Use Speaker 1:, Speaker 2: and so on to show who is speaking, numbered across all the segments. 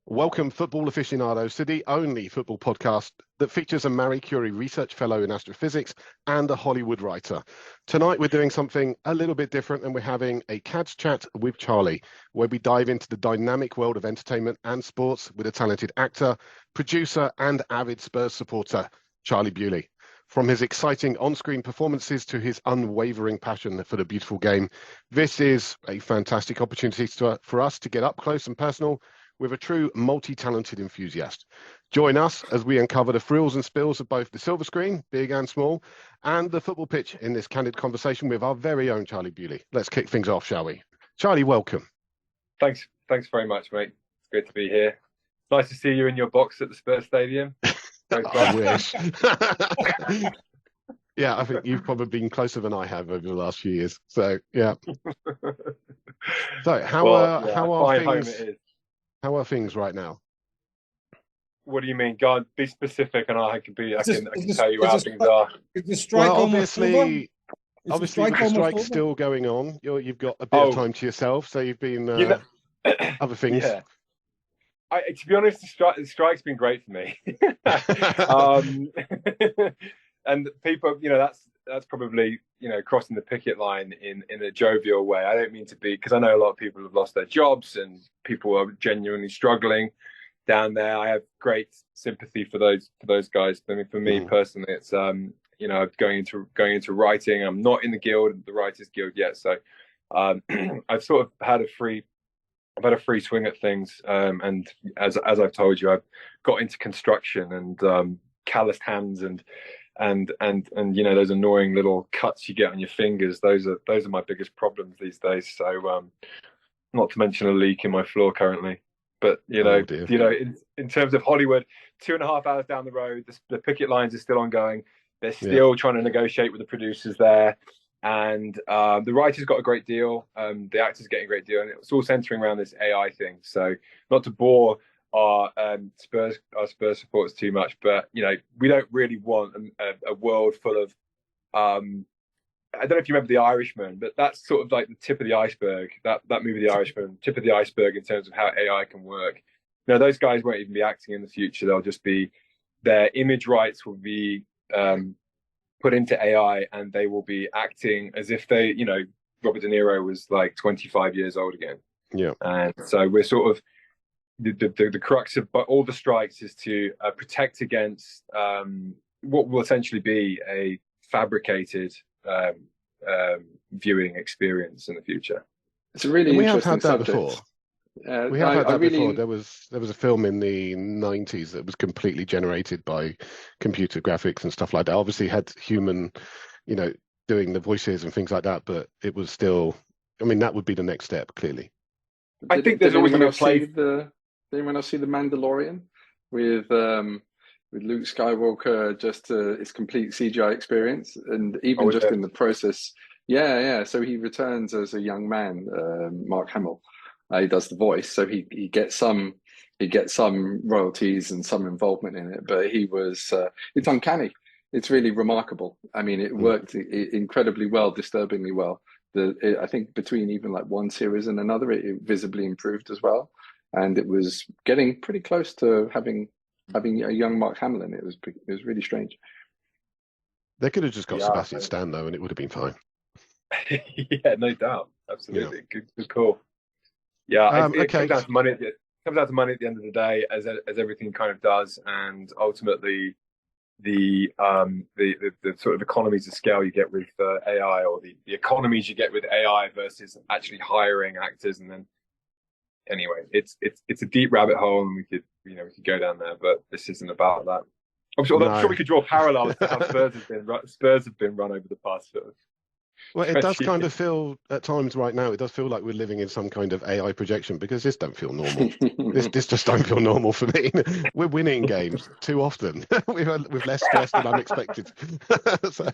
Speaker 1: Welcome, football aficionados, to the only football podcast that features a Marie Curie Research Fellow in astrophysics and a Hollywood writer. Tonight, we're doing something a little bit different, and we're having a CADS chat with Charlie, where we dive into the dynamic world of entertainment and sports with a talented actor, producer, and avid Spurs supporter, Charlie Bewley. From his exciting on-screen performances to his unwavering passion for the beautiful game, this is a fantastic opportunity for us to get up close and personal with a true multi-talented enthusiast. Join us as we uncover the thrills and spills of both the silver screen, big and small, and the football pitch in this candid conversation with our very own Charlie Bewley. Let's kick things off, shall we? Charlie, welcome.
Speaker 2: Thanks very much, mate. It's great to be here. Nice to see you in your box at the Spurs Stadium.
Speaker 1: I wish. Yeah, I think you've probably been closer than I have over the last few years. So, yeah. So, how are things? How are things right now?
Speaker 2: What do you mean? God, be specific, and I can tell you how things are.
Speaker 3: Is the strike
Speaker 1: obviously, the strike's still going on. You've got a bit of time to yourself, so you've been other things.
Speaker 2: Yeah. To be honest, the strike's been great for me. And people, that's probably, crossing the picket line in a jovial way. I don't mean to be, because I know a lot of people have lost their jobs and people are genuinely struggling down there. I have great sympathy for those guys. I mean, for me personally, it's going into writing. I'm not in the Writers Guild yet, so I've sort of had a free swing at things. And as I've told you, I've got into construction and calloused hands and those annoying little cuts you get on your fingers. Those are my biggest problems these days. So not to mention a leak in my floor currently. But in terms of Hollywood, 2.5 hours down the road, the picket lines are still ongoing. They're still trying to negotiate with the producers there, and the writers got a great deal. The actors getting a great deal, and it's all centering around this AI thing. So not to bore our Spurs supporters too much, but we don't really want a world full of I don't know if you remember The Irishman, but that's sort of like the tip of the iceberg. That movie, The Irishman, tip of the iceberg in terms of how AI can work. Those guys won't even be acting in the future. They'll just be, their image rights will be put into AI, and they will be acting as if they, Robert De Niro was like 25 years old again.
Speaker 1: Yeah.
Speaker 2: And so we're sort of, the crux of all the strikes is to protect against what will essentially be a fabricated viewing experience in the future.
Speaker 4: It's a really interesting subject.
Speaker 1: Before. We have had that before. There was a film in the 90s that was completely generated by computer graphics and stuff like that. Obviously had human, doing the voices and things like that, but it was still, that would be the next step, clearly.
Speaker 2: I think there's always going to play.
Speaker 4: Did anyone else see The Mandalorian with Luke Skywalker? Just his complete CGI experience, and even in the process, So he returns as a young man, Mark Hamill. He does the voice, so he gets some royalties and some involvement in it. But it's uncanny. It's really remarkable. It worked incredibly well, disturbingly well. I think between even like one series and another, it visibly improved as well. And it was getting pretty close to having a young Mark Hamill in it. It was really strange.
Speaker 1: They could have just got Sebastian Stan though, and it would have been fine.
Speaker 2: Yeah, no doubt, absolutely. Good call. Yeah, it comes down to money. It comes down to money at the end of the day, as everything kind of does, and ultimately the sort of economies of scale you get with AI, or the economies you get with AI versus actually hiring actors. And then anyway, it's a deep rabbit hole, and we could go down there, but this isn't about that. I'm sure we could draw parallels to how Spurs have been run over the past sort of.
Speaker 1: Well, it does kind of feel at times right now. It does feel like we're living in some kind of AI projection, because this don't feel normal. this just don't feel normal for me. We're winning games too often with less stress than I'm expected. So.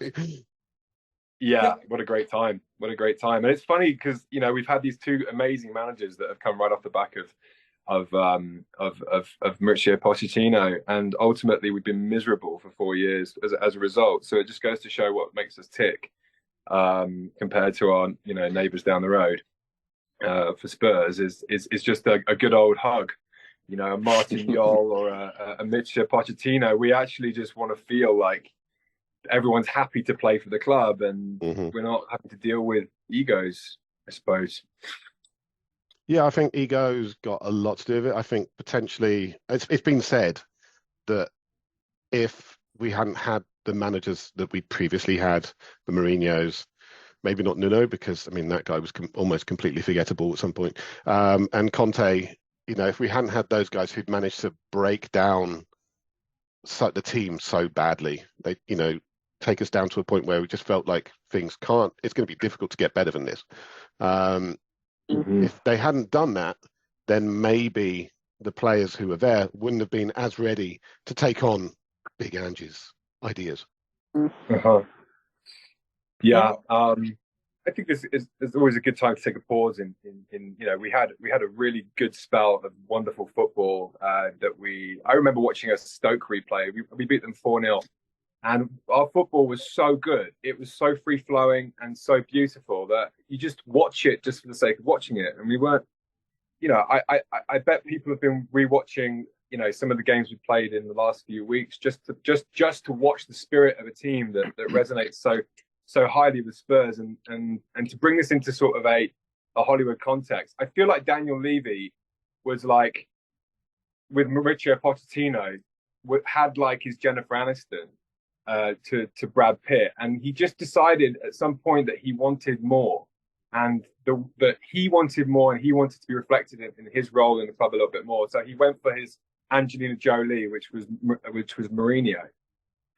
Speaker 2: Yeah, what a great time! What a great time! And it's funny because we've had these two amazing managers that have come right off the back of Mauricio Pochettino, and ultimately we've been miserable for 4 years as a result. So it just goes to show what makes us tick. Compared to our neighbours down the road, for Spurs is just a good old hug. you know, a Martin Jol or a Mitja Pochettino. We actually just want to feel like everyone's happy to play for the club, and we're not having to deal with egos, I suppose.
Speaker 1: Yeah, I think ego's got a lot to do with it. I think potentially it's been said that if we hadn't had the managers that we previously had, the Mourinhos, maybe not Nuno, because I mean that guy was almost completely forgettable at some point, and Conte, you know, if we hadn't had those guys who'd managed to break down the team so badly, they, you know, take us down to a point where we just felt like it's going to be difficult to get better than this. If they hadn't done that, then maybe the players who were there wouldn't have been as ready to take on Big Angie's ideas.
Speaker 2: Yeah, I think this is always a good time to take a pause. In you know, we had a really good spell of wonderful football that I remember watching a Stoke replay. We beat them 4-0, and our football was so good. It was so free flowing and so beautiful that you just watch it just for the sake of watching it. And we weren't, you know, I bet people have been rewatching, you know, some of the games we played in the last few weeks just to watch the spirit of a team that resonates so highly with Spurs, and to bring this into sort of a Hollywood context. I feel like Daniel Levy was like, with Mauricio Pochettino, had like his Jennifer Aniston to Brad Pitt, and he just decided at some point that he wanted more, and that he wanted more, and he wanted to be reflected in his role in the club a little bit more. So he went for his Angelina Jolie, which was Mourinho,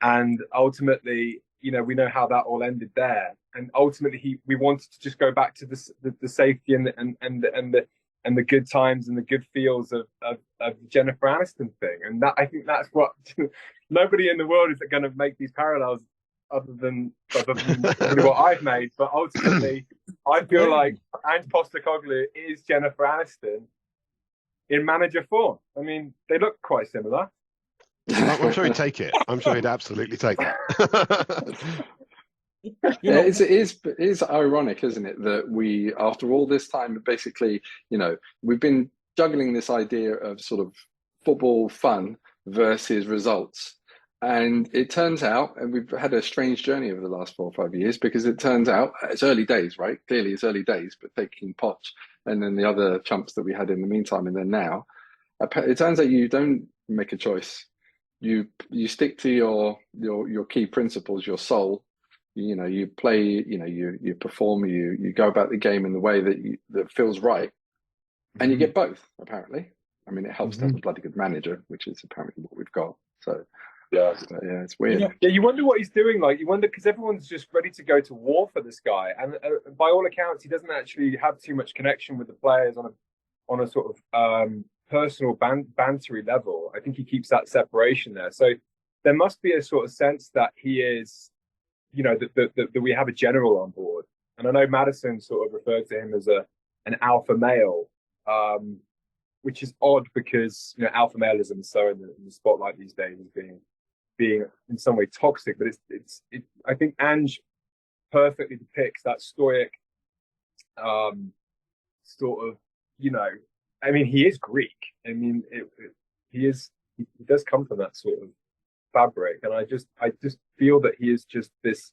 Speaker 2: and ultimately, you know, we know how that all ended there. And ultimately, we wanted to just go back to the safety and the good times and the good feels of the Jennifer Aniston thing. And that, I think that's what nobody in the world is going to make these parallels other than probably what I've made. But ultimately, I feel like Ange Postecoglou is Jennifer Aniston in manager form. I mean, they look quite similar.
Speaker 1: I'm sure he'd take it. I'm sure he'd absolutely take it.
Speaker 4: Yeah, it is ironic, isn't it, that we, after all this time, basically, you know, we've been juggling this idea of sort of football fun versus results. And it turns out, and we've had a strange journey over the last 4 or 5 years, because it turns out it's early days, right? Clearly it's early days, but taking Poch and then the other chumps that we had in the meantime and then now, it turns out you don't make a choice. You stick to your key principles, your soul. You know, you play. You know, you perform. You go about the game in the way that feels right, and you get both. Apparently, I mean, it helps to have a bloody good manager, which is apparently what we've got. So yeah, it's weird.
Speaker 2: Yeah, you wonder what he's doing. Like, you wonder, because everyone's just ready to go to war for this guy, and by all accounts, he doesn't actually have too much connection with the players on a sort of personal bantery level. I think he keeps that separation there. So there must be a sort of sense that he is, you know, that we have a general on board. And I know Madison sort of referred to him as an alpha male, which is odd because, you know, alpha maleism is so in the spotlight these days as being in some way toxic. But I think Ange perfectly depicts that stoic sort of, you know, I mean, he is Greek. I mean, he does come from that sort of fabric, and I just feel that he is just this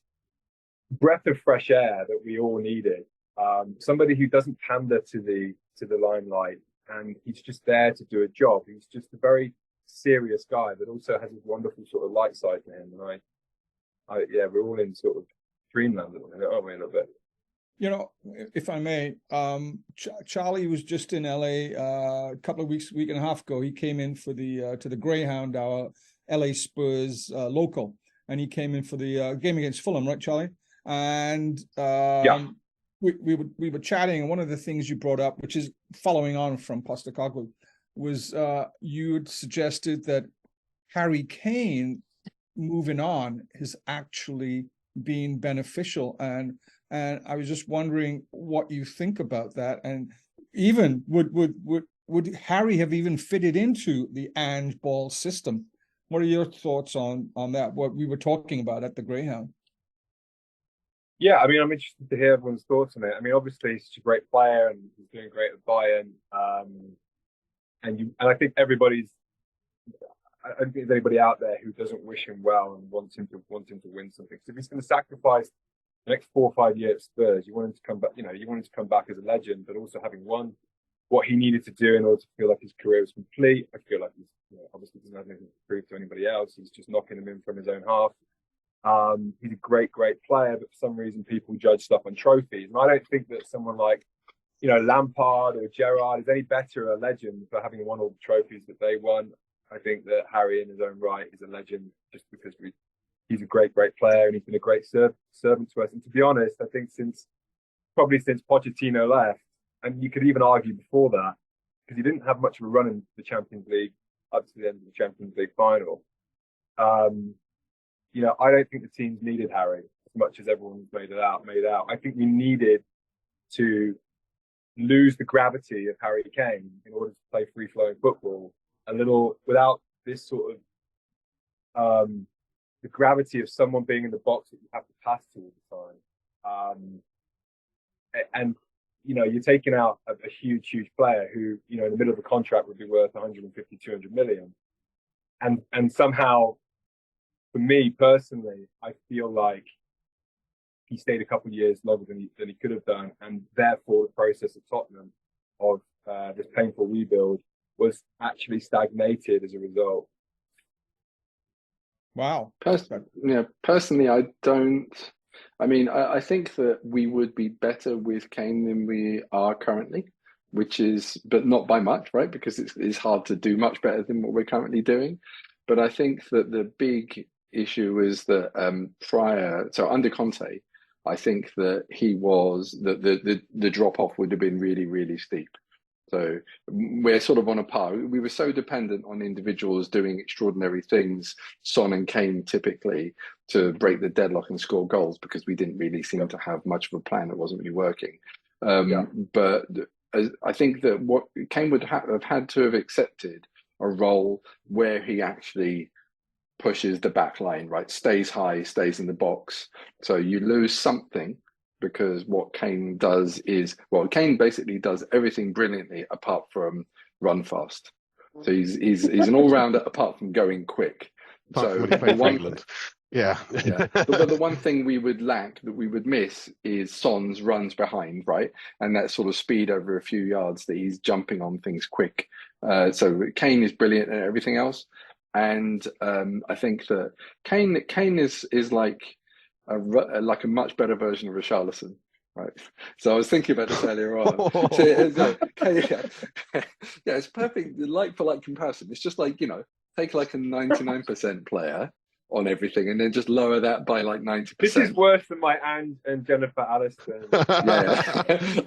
Speaker 2: breath of fresh air that we all needed. Somebody who doesn't pander to the limelight, and he's just there to do a job. He's just a very serious guy, but also has this wonderful sort of light side to him. And yeah, we're all in sort of dreamland at the minute, aren't we, a little bit?
Speaker 3: You know, if I may, Charlie was just in LA a couple of week and a half ago. He came in for the to the Greyhound, our LA Spurs local, and he came in for the game against Fulham, right, Charlie? And we were chatting, and one of the things you brought up, which is following on from Postecoglou, was you had suggested that Harry Kane moving on has actually been beneficial, and I was just wondering what you think about that, and even would Harry have even fitted into the Ange ball system? What are your thoughts on that? What we were talking about at the Greyhound?
Speaker 2: Yeah, I mean, I'm interested to hear everyone's thoughts on it. I mean, obviously he's such a great player and he's doing great at Bayern. and I think I don't think there's anybody out there who doesn't wish him well and wants him to win something. So if he's going to sacrifice the next 4 or 5 years at Spurs, you want him to come back. You want him to come back as a legend, but also having won what he needed to do in order to feel like his career was complete. I feel like he's obviously doesn't have anything to prove to anybody else. He's just knocking him in from his own half. He's a great player, but for some reason people judge stuff on trophies, and I don't think that someone like Lampard or Gerrard is any better a legend for having won all the trophies that they won. I think that Harry, in his own right, is a legend just because he's a great player, and he's been a great servant to us. And to be honest, I think since Pochettino left, and you could even argue before that, because he didn't have much of a run in the Champions League up to the end of the Champions League final. I don't think the teams needed Harry as much as everyone's made out. I think we needed to lose the gravity of Harry Kane in order to play free-flowing football a little without this sort of the gravity of someone being in the box that you have to pass to all the time. And you're taking out a huge player who in the middle of the contract would be worth 150, 200 million. And somehow, for me personally, I feel like he stayed a couple of years longer than he could have done, and therefore the process of Tottenham of this painful rebuild was actually stagnated as a result.
Speaker 3: Wow.
Speaker 4: Personally, I don't. I mean, I think that we would be better with Kane than we are currently, but not by much, right? Because it's hard to do much better than what we're currently doing. But I think that the big issue is that under Conte, I think that the drop off would have been really steep. So we're sort of on a par. We were so dependent on individuals doing extraordinary things, Son and Kane typically, to break the deadlock and score goals, because we didn't really seem to have much of a plan that wasn't really working. But I think that what Kane would have had to have accepted a role where he actually pushes the back line, right? Stays high, stays in the box. So you lose something, because what Kane does is, Kane basically does everything brilliantly apart from run fast. So he's an all-rounder apart from going quick.
Speaker 1: Apart from when he played for England. Yeah.
Speaker 4: But the one thing we would lack, that we would miss, is Son's runs behind, right? And that sort of speed over a few yards that he's jumping on things quick. So Kane is brilliant at everything else. And I think that Kane is like a much better version of Richarlison, right? So I was thinking about this earlier on. It's perfect, like for like comparison. It's just like, take like a 99% player on everything and then just lower that by like 90%.
Speaker 2: This is worse than my Anne and Jennifer Aniston.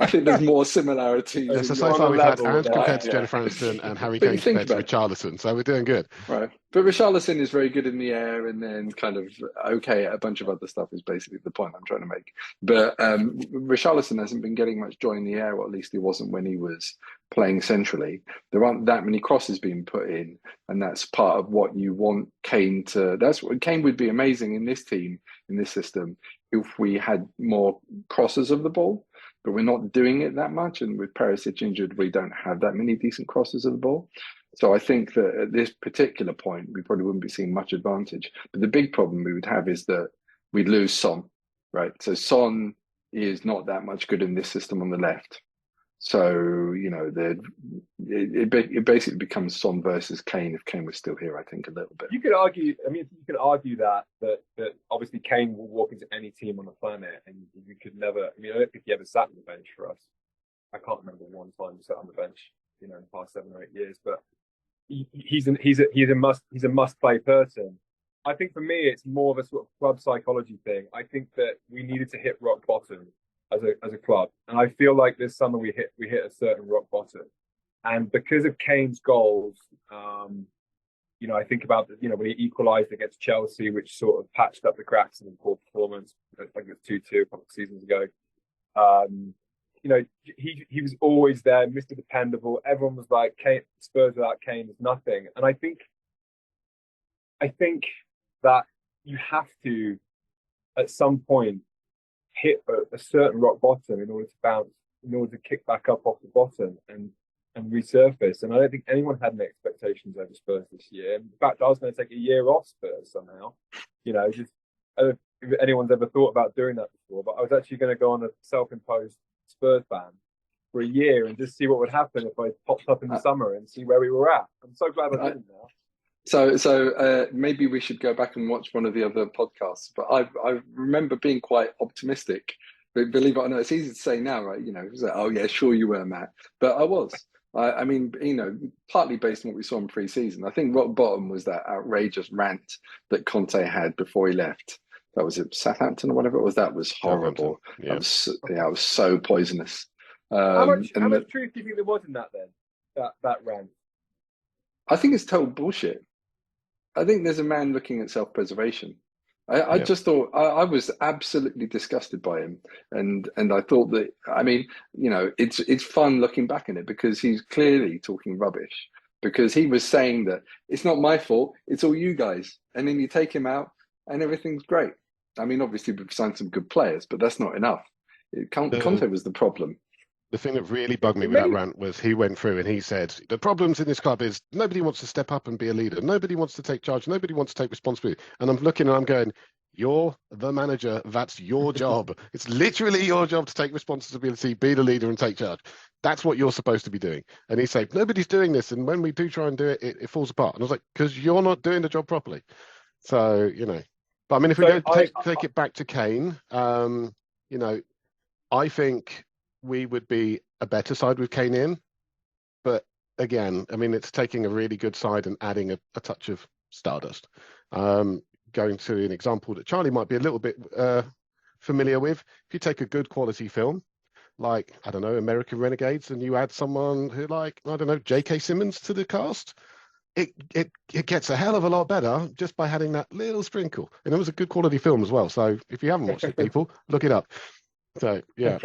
Speaker 4: I think there's more similarities.
Speaker 1: Yeah, so far we've had Anne compared to Jennifer Aniston and Harry Kane compared to Richarlison, so we're doing good.
Speaker 4: Right. But Richarlison is very good in the air and then kind of okay at a bunch of other stuff, is basically the point I'm trying to make. But Richarlison hasn't been getting much joy in the air, or at least he wasn't when he was playing centrally. There aren't that many crosses being put in, and that's part of what you want Kane to. That's what Kane would be amazing in this team, in this system, if we had more crosses of the ball. But we're not doing it that much, and with Perisic injured, we don't have that many decent crosses of the ball. So I think that at this particular point, we probably wouldn't be seeing much advantage. But the big problem we would have is that we'd lose Son, right? So Son is not that much good in this system on the left. So, it basically becomes Son versus Kane if Kane was still here, I think, a little bit.
Speaker 2: You could argue that obviously Kane will walk into any team on the planet, and you could never, I don't think he ever sat on the bench for us. I can't remember one time he sat on the bench, in the past 7 or 8 years, but he's a must play person. I think for me, it's more of a sort of club psychology thing. I think that we needed to hit rock bottom as a club, and I feel like this summer we hit a certain rock bottom, and because of Kane's goals, I think about when he equalised against Chelsea, which sort of patched up the cracks in the poor performance. I think it was 2-2 a couple of seasons ago. He was always there, Mr. Dependable. Everyone was like, Spurs without Kane is nothing. And I think that you have to, at some point, hit a certain rock bottom in order to bounce, in order to kick back up off the bottom. And and resurface. And I don't think anyone had any expectations over Spurs this year. In fact, I was going to take a year off Spurs somehow. Just I don't know if anyone's ever thought about doing that before, but I was actually going to go on a self-imposed Spurs ban for a year and just see what would happen if I popped up in the summer and see where we were at. I'm so glad I didn't now.
Speaker 4: So maybe we should go back and watch one of the other podcasts. But I remember being quite optimistic. But believe it or not, it's easy to say now, right? It's like, oh yeah, sure you were, Matt. But I was. I mean, partly based on what we saw in pre-season. I think rock bottom was that outrageous rant that Conte had before he left. That was it, Southampton or whatever it was. That was horrible. Yeah. It was so poisonous.
Speaker 2: How much truth do you think there was in that then? That rant?
Speaker 4: I think it's total bullshit. I think there's a man looking at self-preservation. I just thought I was absolutely disgusted by him, and I thought that, I mean, it's fun looking back on it because he's clearly talking rubbish, because he was saying that it's not my fault, it's all you guys, and then you take him out and everything's great. I mean, obviously we've signed some good players, but that's not enough. Conte was the problem.
Speaker 1: The thing that really bugged me with that rant was he went through and he said, the problems in this club is nobody wants to step up and be a leader. Nobody wants to take charge. Nobody wants to take responsibility. And I'm looking and I'm going, you're the manager. That's your job. It's literally your job to take responsibility, be the leader and take charge. That's what you're supposed to be doing. And he said, nobody's doing this. And when we do try and do it, it falls apart. And I was like, because you're not doing the job properly. So, but I mean, if we take it back to Kane, I think we would be a better side with Kane in. But again, I mean, it's taking a really good side and adding a touch of stardust. Going to an example that Charlie might be a little bit familiar with. If you take a good quality film, like, I don't know, American Renegades, and you add someone who, like, I don't know, J.K. Simmons to the cast, it gets a hell of a lot better just by adding that little sprinkle. And it was a good quality film as well. So if you haven't watched it, people, look it up. So, yeah.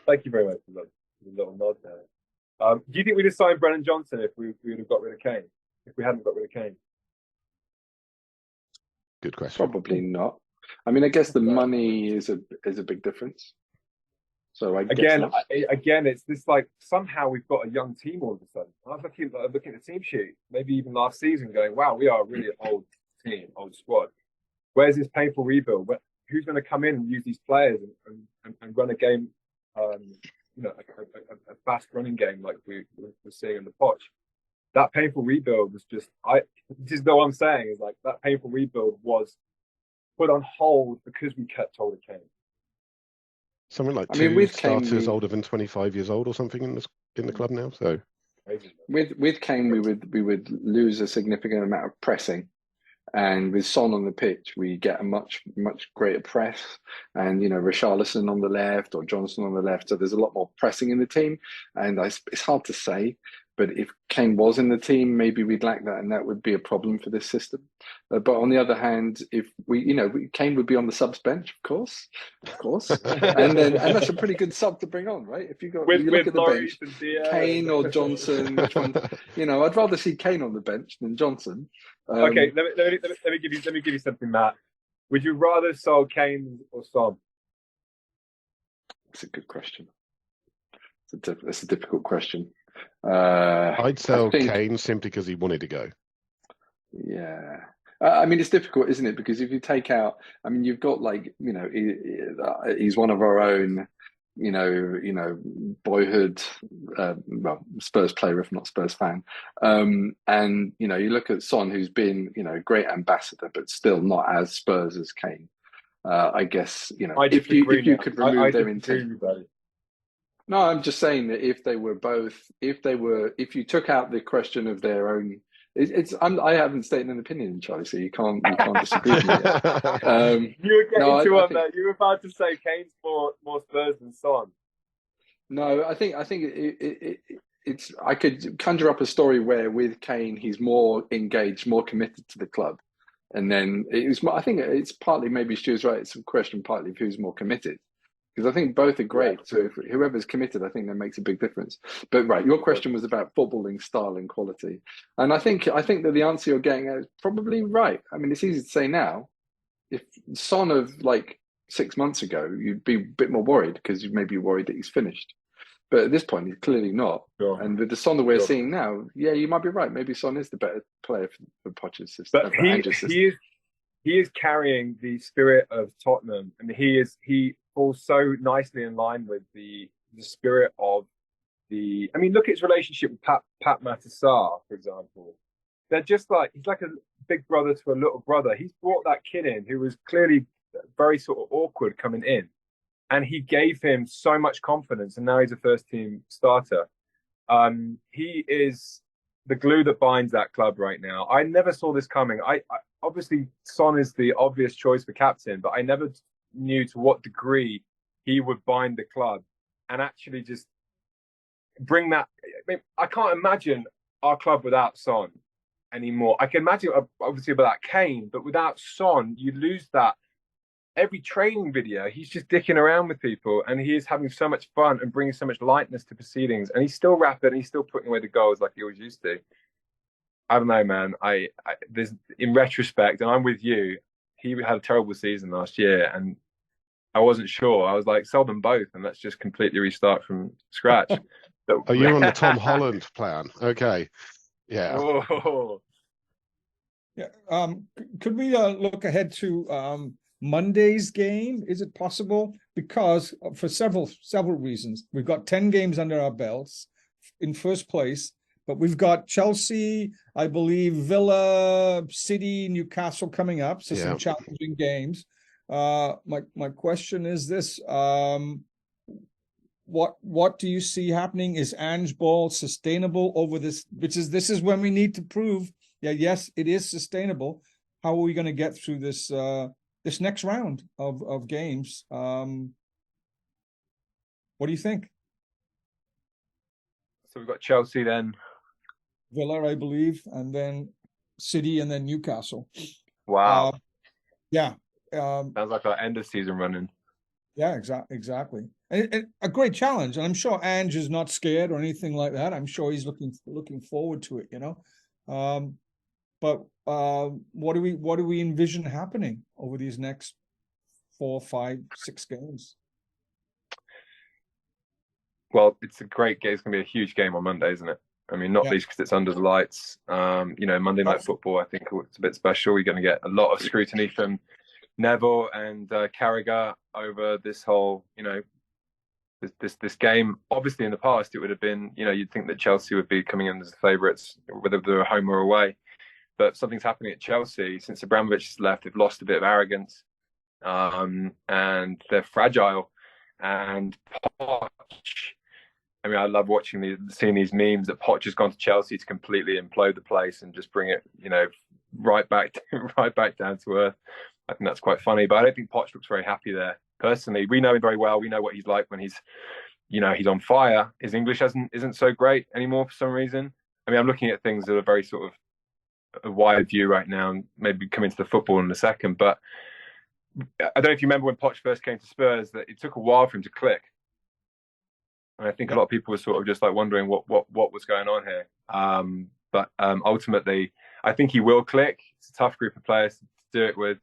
Speaker 2: Thank you very much for the little nod there. Do you think we'd have signed Brennan Johnson if we would have got rid of Kane? If we hadn't got rid of Kane?
Speaker 1: Good question.
Speaker 4: Probably not. I mean, I guess the money is a big difference. So
Speaker 2: again, it's this, like, somehow we've got a young team all of a sudden. I was looking at the team sheet, maybe even last season, going, wow, we are a really old team, old squad. Where's this painful rebuild? Who's going to come in and use these players and run a game? A fast running game like we're seeing in the Poch. That painful rebuild was just, this is what I'm saying, is like that painful rebuild was put on hold because we kept hold of Kane.
Speaker 1: Something like two starters older than 25 years old or something in the club now. So
Speaker 4: with Kane, we would lose a significant amount of pressing. And with Son on the pitch, we get a much greater press, and Richarlison on the left or Johnson on the left. So there's a lot more pressing in the team, and it's hard to say. But if Kane was in the team, maybe we'd lack that, and that would be a problem for this system. But on the other hand, if Kane would be on the subs bench, of course, and that's a pretty good sub to bring on, right? If you look at the bench, Kane or Johnson, which one? I'd rather see Kane on the bench than Johnson.
Speaker 2: Okay, let me give you something, Matt. Would you rather sell Kane or Son?
Speaker 4: That's a good question. It's a difficult question.
Speaker 1: I'd sell Kane simply because he wanted to go.
Speaker 4: Yeah. I mean, it's difficult, isn't it? Because if you take out, I mean, you've got he's one of our own, boyhood, Spurs player, if not Spurs fan. And, you look at Son, who's been, a great ambassador, but still not as Spurs as Kane. I guess, if you could remove their intent. No, I'm just saying that if you took out the question of their own, I haven't stated an opinion, Charlie, so you can't disagree with me yet.
Speaker 2: You were getting on that. You were about to say Kane's more Spurs than Son. No,
Speaker 4: I think it's. I could conjure up a story where with Kane he's more engaged, more committed to the club, and then I think it's partly, maybe Stuart's right. It's a question partly of who's more committed. Because I think both are great. So if whoever's committed, I think that makes a big difference. But right, your question was about footballing style and quality. And I think that the answer you're getting at is probably right. I mean, it's easy to say now. If Son of 6 months ago, you'd be a bit more worried because you may be worried that he's finished. But at this point, he's clearly not.
Speaker 2: Sure.
Speaker 4: And with the Son that we're
Speaker 2: Sure.
Speaker 4: seeing now, yeah, you might be right. Maybe Son is the better player for Poch's system.
Speaker 2: But he is carrying the spirit of Tottenham, and he falls so nicely in line with the spirit of the. I mean, look at his relationship with Pat Matasar, for example. They're just like, he's like a big brother to a little brother. He's brought that kid in who was clearly very sort of awkward coming in, and he gave him so much confidence, and now he's a first team starter. He is the glue that binds that club right now. I never saw this coming. I obviously Son is the obvious choice for captain, but I never knew to what degree he would bind the club and actually just bring that. I mean, I can't imagine our club without Son anymore. I can imagine obviously without Kane, but without Son, you lose that. Every training video, he's just dicking around with people, and he is having so much fun and bringing so much lightness to proceedings. And he's still rapid, and he's still putting away the goals like he always used to. I don't know, man. There's, in retrospect, and I'm with you. He had a terrible season last year, and I wasn't sure. I was like, sell them both, and let's just completely restart from scratch.
Speaker 1: Are you on the Tom Holland plan? Okay, yeah.
Speaker 2: Whoa.
Speaker 3: Yeah. Could we look ahead to Monday's game? Is it possible? Because for several reasons, we've got 10 games under our belts in first place, but we've got Chelsea, I believe, Villa, City, Newcastle coming up, so some challenging games. My question is this: what do you see happening? Is Ange Ball sustainable over this? This is when we need to prove, yes, it is sustainable. How are we going to get through this this next round of games? What do you think?
Speaker 2: So we've got Chelsea, then
Speaker 3: Villa, I believe, and then City, and then Newcastle.
Speaker 2: Wow.
Speaker 3: Sounds
Speaker 2: like our end of season running.
Speaker 3: Yeah, exactly. And a great challenge, and I'm sure Ange is not scared or anything like that. I'm sure he's looking forward to it. But what do we envision happening over these next 4, 5, 6 games?
Speaker 2: Well, it's a great game. It's going to be a huge game on Monday, isn't it? I mean, not least because it's under the lights. Monday Night Football, I think it's a bit special. We're going to get a lot of scrutiny from Neville and Carragher over this whole, this game. Obviously, in the past, it would have been, you'd think that Chelsea would be coming in as the favourites, whether they're home or away. But something's happening at Chelsea since Abramovich has left. They've lost a bit of arrogance, and they're fragile. And Poch, I mean, I love seeing these memes that Poch has gone to Chelsea to completely implode the place and just bring it, right back down to earth. I think that's quite funny, but I don't think Poch looks very happy there. Personally, we know him very well. We know what he's like when he's on fire. His English isn't so great anymore for some reason. I mean, I'm looking at things that are very sort of a wide view right now, and maybe come into the football in a second. But I don't know if you remember when Poch first came to Spurs, that it took a while for him to click. And I think a lot of people were sort of just like wondering what was going on here. But ultimately, I think he will click. It's a tough group of players to do it with.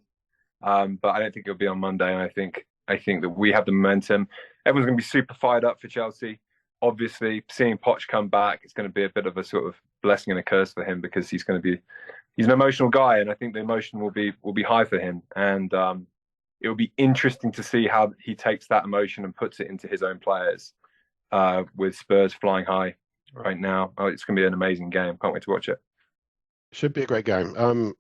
Speaker 2: But I don't think it'll be on Monday. And I think that we have the momentum. Everyone's going to be super fired up for Chelsea. Obviously, seeing Poch come back, it's going to be a bit of a sort of blessing and a curse for him, because he's an emotional guy, and I think the emotion will be high for him. And it will be interesting to see how he takes that emotion and puts it into his own players. With Spurs flying high right now, it's going to be an amazing game. Can't wait to watch it.
Speaker 1: Should be a great game.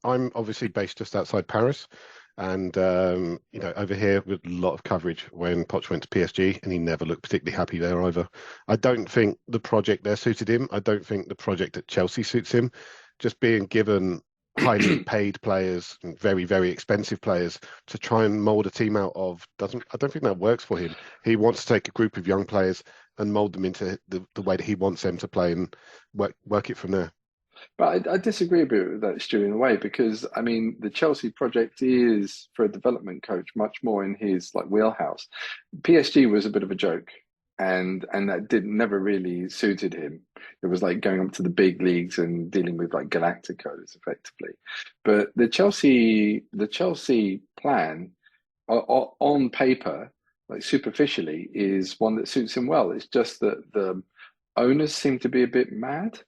Speaker 1: I'm obviously based just outside Paris, and over here with a lot of coverage when Poch went to PSG, and he never looked particularly happy there either. I don't think the project there suited him. I don't think the project at Chelsea suits him. Just being given highly paid players and very, very expensive players to try and mold a team out of I don't think that works for him. He wants to take a group of young players and mold them into the way that he wants them to play, and work it from there.
Speaker 4: But I disagree a bit with that, Stu, in a way, because I mean the Chelsea project is, for a development coach, much more in his wheelhouse. PSG was a bit of a joke, and that never really suited him. It was like going up to the big leagues and dealing with Galacticos effectively. But the Chelsea plan, on paper, like superficially, is one that suits him well. It's just that the owners seem to be a bit mad.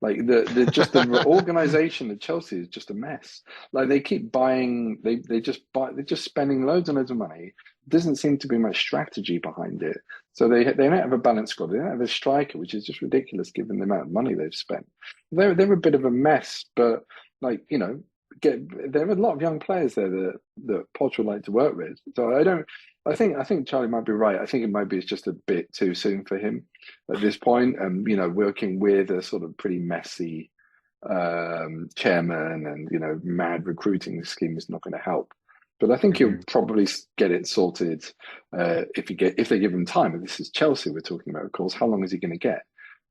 Speaker 4: Like the organization at Chelsea is just a mess. Like they keep buying, they're just spending loads and loads of money. Doesn't seem to be much strategy behind it. So they don't have a balanced squad. They don't have a striker, which is just ridiculous given the amount of money they've spent. They're a bit of a mess, but like, you know, there are a lot of young players there that Poch would like to work with. So I think Charlie might be right. I think it might be it's just a bit too soon for him at this point. And, you know, working with a sort of pretty messy chairman and, you know, mad recruiting scheme is not going to help. But I think he'll probably get it sorted if they give him time. And this is Chelsea we're talking about, of course. How long is he going to get?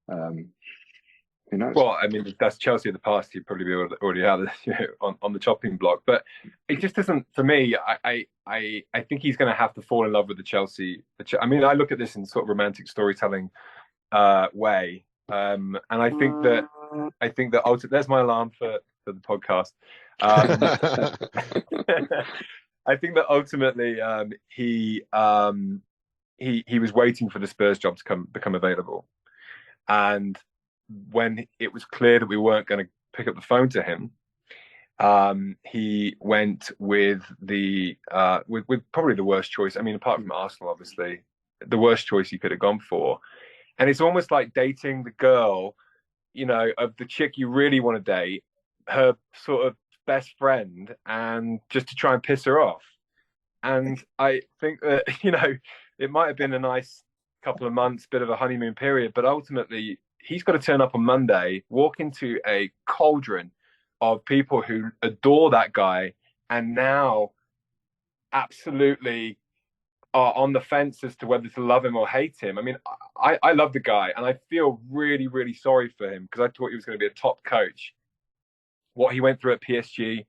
Speaker 4: Who knows?
Speaker 2: Well, I mean, if that's Chelsea in the past, he'd probably be already out, you know, on the chopping block. But it just doesn't. For me, I think he's going to have to fall in love with the Chelsea. I mean, I look at this in sort of romantic storytelling way, and I think that there's my alarm for the podcast. I think that ultimately he was waiting for the Spurs job to become available, and when it was clear that we weren't going to pick up the phone to him, he went with with probably the worst choice. I mean, apart from Arsenal, obviously, the worst choice he could have gone for. And it's almost like dating the girl, you know, of the chick you really want to date, her sort of best friend, and just to try and piss her off. And I think that, you know, it might have been a nice couple of months, bit of a honeymoon period, but ultimately he's got to turn up on Monday, walk into a cauldron of people who adore that guy and now absolutely are on the fence as to whether to love him or hate him. I mean, I love the guy and I feel really, really sorry for him because I thought he was going to be a top coach. What he went through at PSG.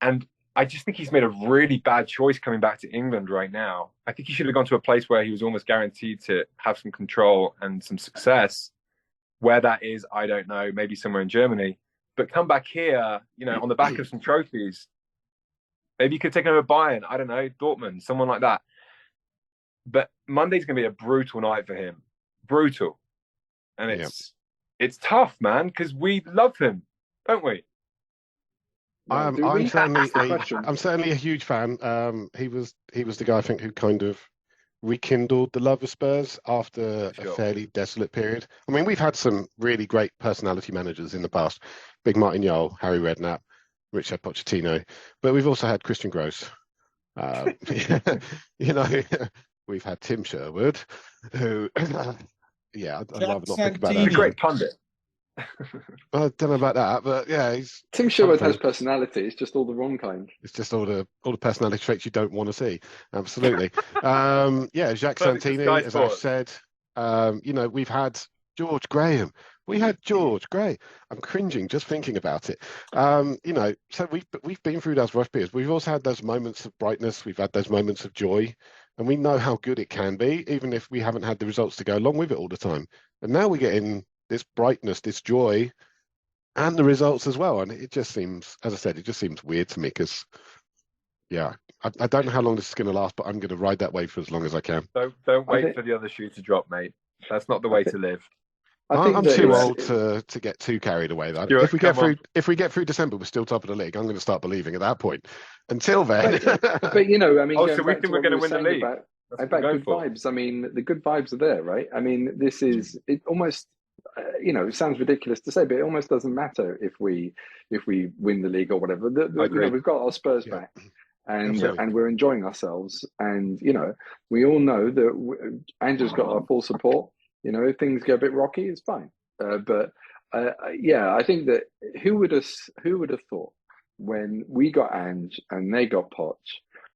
Speaker 2: And I just think he's made a really bad choice coming back to England right now. I think he should have gone to a place where he was almost guaranteed to have some control and some success. Where that is, I don't know, maybe somewhere in Germany. But come back here, you know, on the back of some trophies. Maybe you could take over Bayern, I don't know, Dortmund, someone like that. But Monday's going to be a brutal night for him. Brutal. And it's tough, man, because we love him, don't we?
Speaker 1: I'm certainly a huge fan. He was the guy, I think, who kind of rekindled the love of Spurs after a fairly desolate period. I mean, we've had some really great personality managers in the past. Big Martin Jol, Harry Redknapp, Richard Pochettino. But we've also had Christian Gross. You know, we've had Tim Sherwood, who, I'd rather not think about that.
Speaker 2: He's a great pundit.
Speaker 1: I don't know about that, but yeah,
Speaker 4: Tim Sherwood has personality. It's just all the wrong kind.
Speaker 1: It's just all the personality traits you don't want to see. Absolutely. Jacques Santini, as I've said. You know, we've had George Graham. We had George Gray. I'm cringing just thinking about it. You know, so we've been through those rough periods. We've also had those moments of brightness. We've had those moments of joy, and we know how good it can be, even if we haven't had the results to go along with it all the time. And now we're getting this brightness, this joy, and the results as well. And it just seems, as I said, it just seems weird to me because, I don't know how long this is going to last, but I'm going to ride that wave for as long as I can.
Speaker 2: Don't wait for the other shoe to drop, mate. That's not the way to live.
Speaker 1: I'm too old to get too carried away. Though. If we get through December, we're still top of the league. I'm going to start believing at that point. Until then,
Speaker 4: but you know, I mean,
Speaker 2: so we think we're going to win the league.
Speaker 4: About good vibes. I mean, the good vibes are there, right? I mean, this is it. Almost, you know, it sounds ridiculous to say, but it almost doesn't matter if we win the league or whatever. You know, we've got our Spurs back. And we're enjoying ourselves. And, you know, we all know that Andrew's got our full support. You know, if things get a bit rocky, it's fine. But I think that who would have thought when we got Ange and they got Poch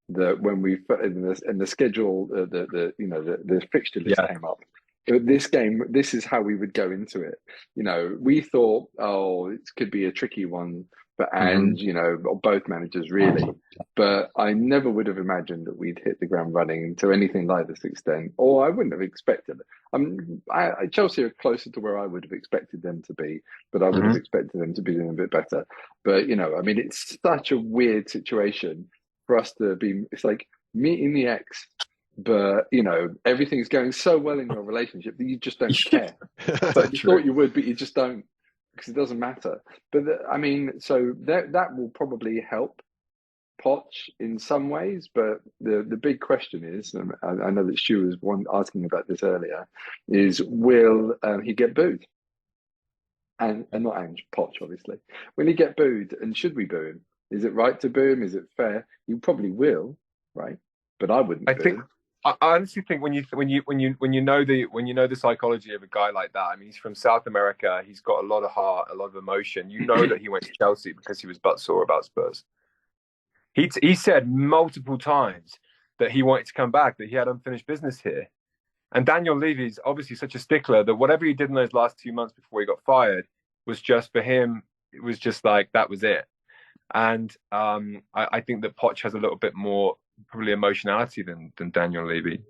Speaker 4: that when we in the schedule the fixture list came up. This game, this is how we would go into it. You know, we thought, it could be a tricky one for Ange, you know, or both managers really. But I never would have imagined that we'd hit the ground running to anything like this extent, or I wouldn't have expected it. Chelsea are closer to where I would have expected them to be, but I would have expected them to be doing a bit better. But, you know, I mean, it's such a weird situation for us to be, it's like meeting the ex but you know, everything's going so well in your relationship that you just don't care. So you thought you would, but you just don't, because it doesn't matter. But I mean, so that will probably help Poch in some ways, but the big question is, and I know that Stu was one asking about this earlier, is will he get booed? And not Ange, Poch, obviously. Will he get booed, and should we boo him? Is it right to boo him? Is it fair? You probably will, right? But I wouldn't.
Speaker 2: I think. I honestly think when you know the psychology of a guy like that, I mean, he's from South America. He's got a lot of heart, a lot of emotion. You know that he went to Chelsea because he was buttsore about Spurs. He said multiple times that he wanted to come back, that he had unfinished business here. And Daniel Levy's obviously such a stickler that whatever he did in those last 2 months before he got fired was just, for him, it was just like, that was it. And I think that Poch has a little bit more probably emotionality than Daniel Levy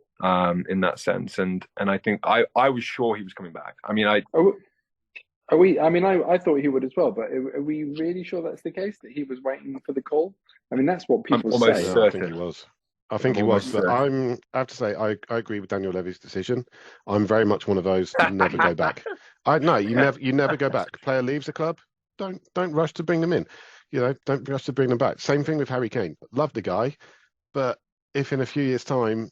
Speaker 2: in that sense. And I think I was sure he was coming back. I mean,
Speaker 4: Are we? I mean, I thought he would as well, but are we really sure that's the case, that he was waiting for the call? I mean, that's what people say.
Speaker 1: I think he was. I think he was, but I have to say I agree with Daniel Levy's decision. I'm very much one of those that never go back. You never go back. Player leaves the club, don't rush to bring them in. You know, don't rush to bring them back. Same thing with Harry Kane. Love the guy, but if in a few years' time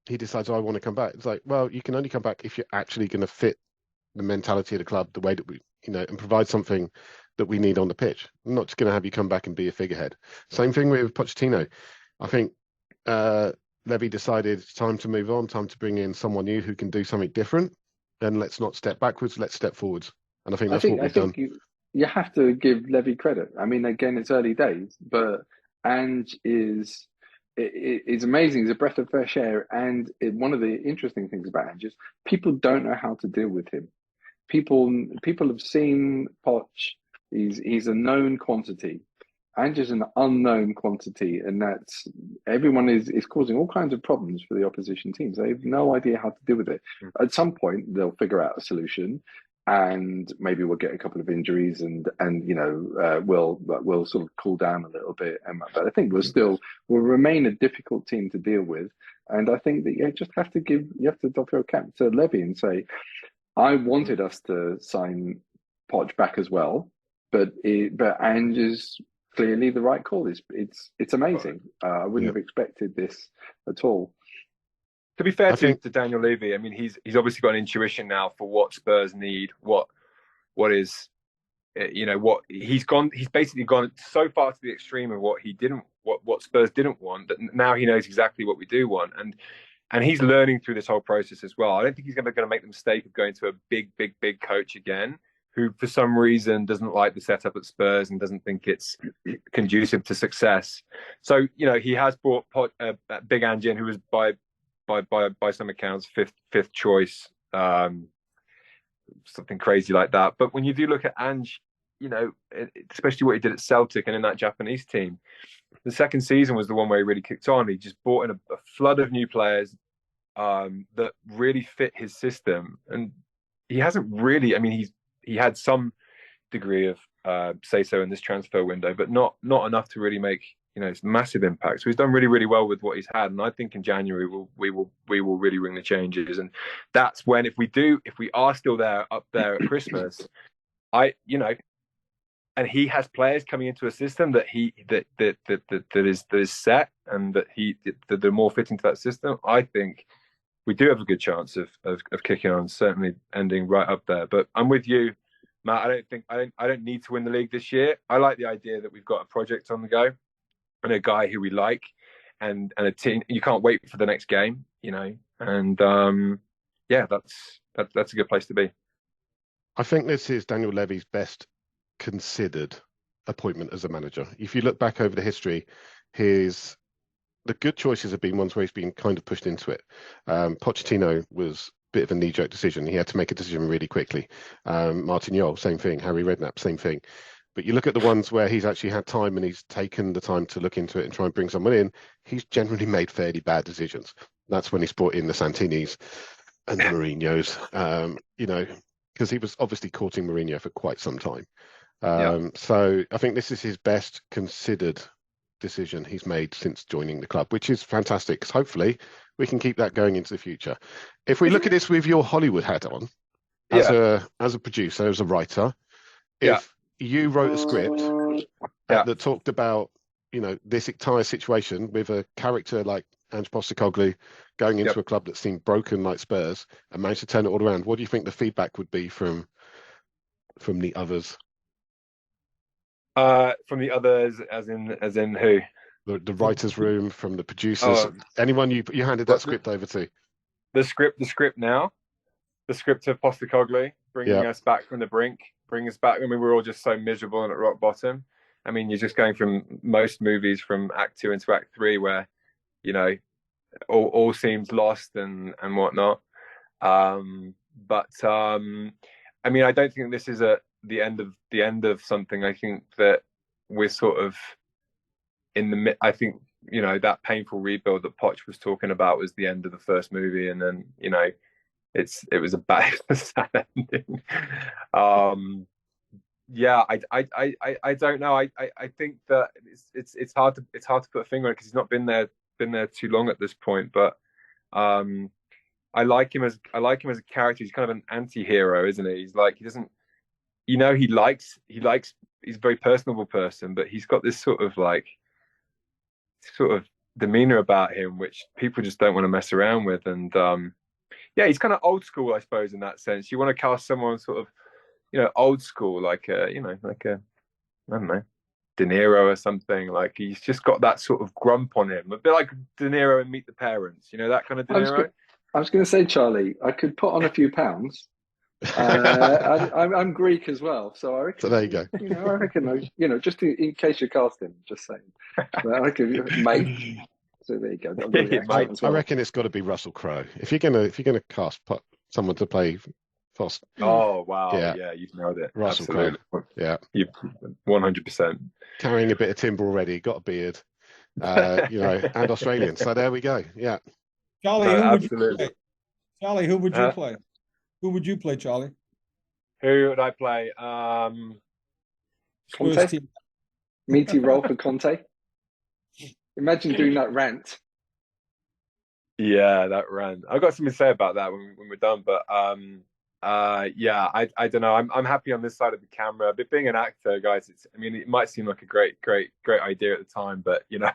Speaker 1: he decides, I want to come back, it's like, well, you can only come back if you're actually going to fit the mentality of the club, the way that we, you know, and provide something that we need on the pitch. I'm not just going to have you come back and be a figurehead. Same thing with Pochettino. I think Levy decided it's time to move on, time to bring in someone new who can do something different. Then let's not step backwards, let's step forwards. And I think that's what we've done.
Speaker 4: You have to give Levy credit. I mean, again, it's early days, but Ange is amazing. He's a breath of fresh air. And one of the interesting things about Ange is people don't know how to deal with him. People have seen Poch. He's a known quantity. Ange is an unknown quantity, and that's everyone is causing all kinds of problems for the opposition teams. They have no idea how to deal with it. At some point, they'll figure out a solution, and maybe we'll get a couple of injuries, and you know we'll sort of cool down a little bit. But I think we'll remain a difficult team to deal with. And I think that you have to doff your cap to Levy and say, I wanted us to sign Poch back as well, but Ange is clearly the right call. It's amazing. I wouldn't have expected this at all.
Speaker 2: To be fair to Daniel Levy, I mean, he's obviously got an intuition now for what Spurs need, what is, you know, what he's basically gone so far to the extreme of what Spurs didn't want, that now he knows exactly what we do want. And he's learning through this whole process as well. I don't think he's ever going to make the mistake of going to a big coach again, who for some reason doesn't like the setup at Spurs and doesn't think it's conducive to success. So, you know, he has brought Big Ange in, who was by some accounts fifth choice, something crazy like that. But when you do look at Ange, you know, especially what he did at Celtic and in that Japanese team, the second season was the one where he really kicked on. He just brought in a flood of new players that really fit his system. And he hasn't really, I mean, he had some degree of say-so in this transfer window, but not enough to really make, you know, massive impact. So he's done really, really well with what he's had. And I think in January we will really bring the changes. And that's when, if we are still up there at Christmas, and he has players coming into a system that is set, and that they're more fitting to that system, I think we do have a good chance of kicking on, certainly ending right up there. But I'm with you, Matt. I don't need to win the league this year. I like the idea that we've got a project on the go and a guy who we like, and a team. You can't wait for the next game, you know. And that's a good place to be.
Speaker 1: I think this is Daniel Levy's best considered appointment as a manager. If you look back over the history, the good choices have been ones where he's been kind of pushed into it. Pochettino was a bit of a knee-jerk decision. He had to make a decision really quickly. Martin Jol, same thing. Harry Redknapp, same thing. But you look at the ones where he's actually had time and he's taken the time to look into it and try and bring someone in, he's generally made fairly bad decisions. That's when he's brought in the Santinis and the Mourinhos, you know, because he was obviously courting Mourinho for quite some time. So I think this is his best considered decision he's made since joining the club, which is fantastic, because hopefully we can keep that going into the future. If we look at this with your Hollywood hat on, as a producer, as a writer, if you wrote a script that talked about, you know, this entire situation with a character like Ange Postecoglou going into a club that seemed broken like Spurs and managed to turn it all around, what do you think the feedback would be from the others?
Speaker 2: From the others, as in who?
Speaker 1: The writers' room, from the producers, anyone you handed that script over to.
Speaker 2: The script now, the script of Postecoglou bringing us back from the brink, bring us back. I mean, we were all just so miserable and at rock bottom. I mean, you're just going from most movies from Act 2 into Act 3, where, you know, all seems lost and whatnot. I mean, I don't think this is the end of something. I think that we're sort of in the. I think, you know, that painful rebuild that Poch was talking about was the end of the first movie, and then, you know, it was a bad, sad ending. I don't know. I think that it's hard to put a finger on it, because he's not been there too long at this point. But I like him as a character. He's kind of an anti-hero, isn't he? He's like, he doesn't, you know, he's a very personable person, but he's got this sort of demeanor about him which people just don't want to mess around with. And he's kind of old school, I suppose, in that sense. You want to cast someone sort of, you know, old school, like I don't know, De Niro or something. Like, he's just got that sort of grump on him, a bit like De Niro in Meet the Parents, you know, that kind of De Niro.
Speaker 4: I was going to say, Charlie, I could put on a few pounds. I'm Greek as well, so I reckon.
Speaker 1: So there you go.
Speaker 4: You know, I reckon, you know, just in case you cast him, just saying. But I could, mate. So there you go.
Speaker 1: I reckon it's got to be Russell Crowe. If you're gonna cast someone to play Foster.
Speaker 2: Oh wow! Yeah, you've nailed it.
Speaker 1: Russell Crowe. Yeah,
Speaker 2: you 100%.
Speaker 1: Carrying a bit of timber already, got a beard, you know, and Australian. So there we go. Yeah.
Speaker 3: Charlie, who would you play? Charlie, who would you play? Who would you play, Charlie?
Speaker 2: Who would I play?
Speaker 4: Conte. Meaty role for Conte. Imagine doing that rant.
Speaker 2: Yeah, that rant. I've got something to say about that when we're done. But I don't know. I'm happy on this side of the camera. But being an actor, guys, it might seem like a great idea at the time, but you know,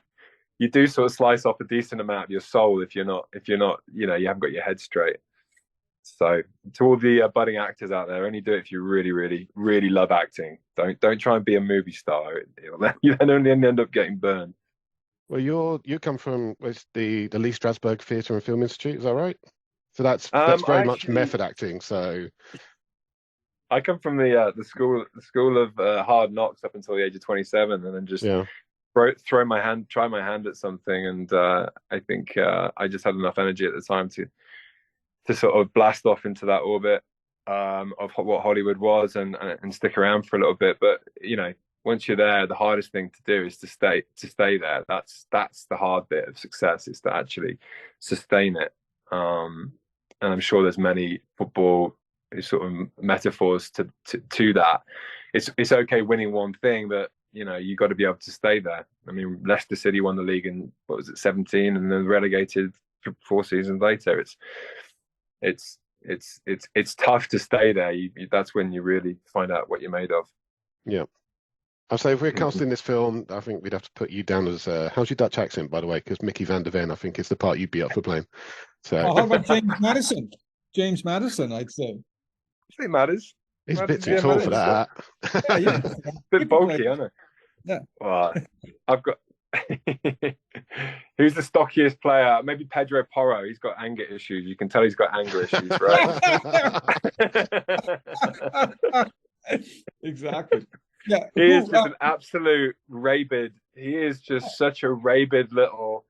Speaker 2: you do sort of slice off a decent amount of your soul if you're not, you know, you haven't got your head straight. So to all the budding actors out there, only do it if you really, really, really love acting. Don't try and be a movie star. You then only end up getting burned.
Speaker 1: Well, you come from the Lee Strasberg Theatre and Film Institute, is that right? So that's very much method acting. So
Speaker 2: I come from the school of hard knocks up until the age of 27, and then just try my hand at something. And I think I just had enough energy at the time to sort of blast off into that orbit of what Hollywood was and stick around for a little bit. But you know, once you're there, the hardest thing to do is to stay there. That's the hard bit of success, is to actually sustain it. And I'm sure there's many football sort of metaphors to that. It's okay winning one thing, but you know, you got to be able to stay there. I mean, Leicester City won the league in 17, and then relegated 4 seasons later. It's tough to stay there. That's when you really find out what you're made of.
Speaker 1: Yeah. I'll say if we're casting this film, I think we'd have to put you down as how's your Dutch accent, by the way? Because Mickey van der Ven, I think, is the part you'd be up for playing. So
Speaker 3: how about James Madison? James Madison, I'd say.
Speaker 2: I think matters.
Speaker 1: He's a bit too tall for that.
Speaker 3: Yeah.
Speaker 2: Bit bulky, isn't it?
Speaker 3: Yeah.
Speaker 2: Well, I've got. Who's the stockiest player? Maybe Pedro Porro. He's got anger issues. You can tell he's got anger issues, right?
Speaker 3: Exactly. Yeah,
Speaker 2: he is just an absolute rabid. He is just such a rabid little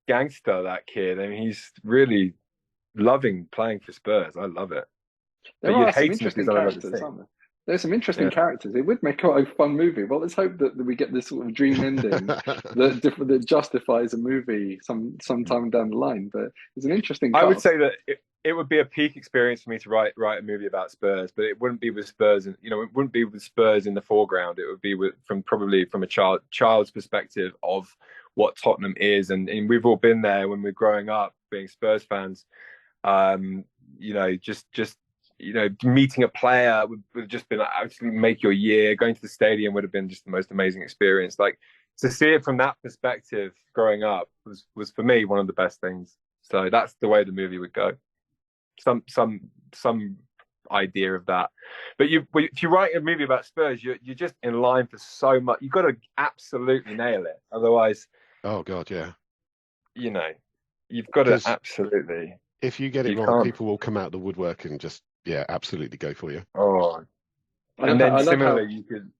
Speaker 2: gangster, that kid. I mean, he's really loving playing for Spurs. I love it.
Speaker 4: There are some interesting characters, aren't there? There's some interesting characters. It would make quite a fun movie. Well, let's hope that we get this sort of dream ending that justifies a movie sometime down the line. But it's an interesting cast.
Speaker 2: I would say that it would be a peak experience for me to write a movie about Spurs, but it wouldn't be with Spurs, and it wouldn't be with Spurs in the foreground. It would be probably from a child's perspective of what Tottenham is, and we've all been there when we're growing up, being Spurs fans. Just meeting a player would have just been absolutely make your year. Going to the stadium would have been just the most amazing experience. Like, to see it from that perspective growing up was for me one of the best things. So that's the way the movie would go. Some idea of that. But if you write a movie about Spurs, you're just in line for so much. You've got to absolutely nail it. Otherwise,
Speaker 1: oh God, yeah.
Speaker 2: You've got to absolutely.
Speaker 1: If you get it wrong, people will come out the woodwork and just absolutely go for you.
Speaker 2: Oh, and then similarly, you could.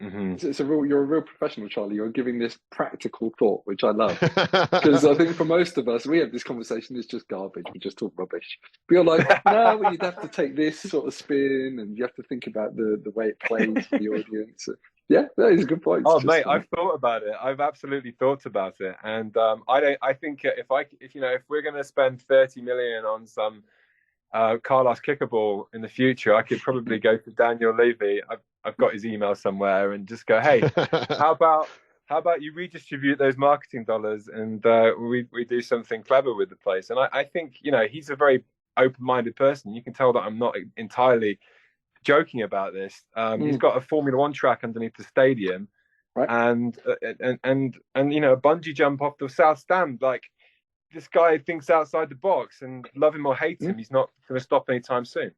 Speaker 2: Mm-hmm.
Speaker 4: You're a real professional, Charlie. You're giving this practical thought, which I love, because I think for most of us, we have this conversation. It's just garbage. We just talk rubbish. But you're like, no, well, you'd have to take this sort of spin, and you have to think about the way it plays for the audience. Yeah, that is a good point.
Speaker 2: Oh, mate, I've thought about it. I've absolutely thought about it, and I think if we're going to spend 30 million on some Carlos Kickerball in the future, I could probably go to Daniel Levy. I've got his email somewhere, and just go, hey, how about you redistribute those marketing dollars, and we do something clever with the place. And I think he's a very open-minded person. You can tell that I'm not entirely joking about this. He's got a Formula One track underneath the stadium,
Speaker 4: right?
Speaker 2: And a bungee jump off the south stand. Like, this guy thinks outside the box, and love him or hate him, he's not going to stop anytime soon.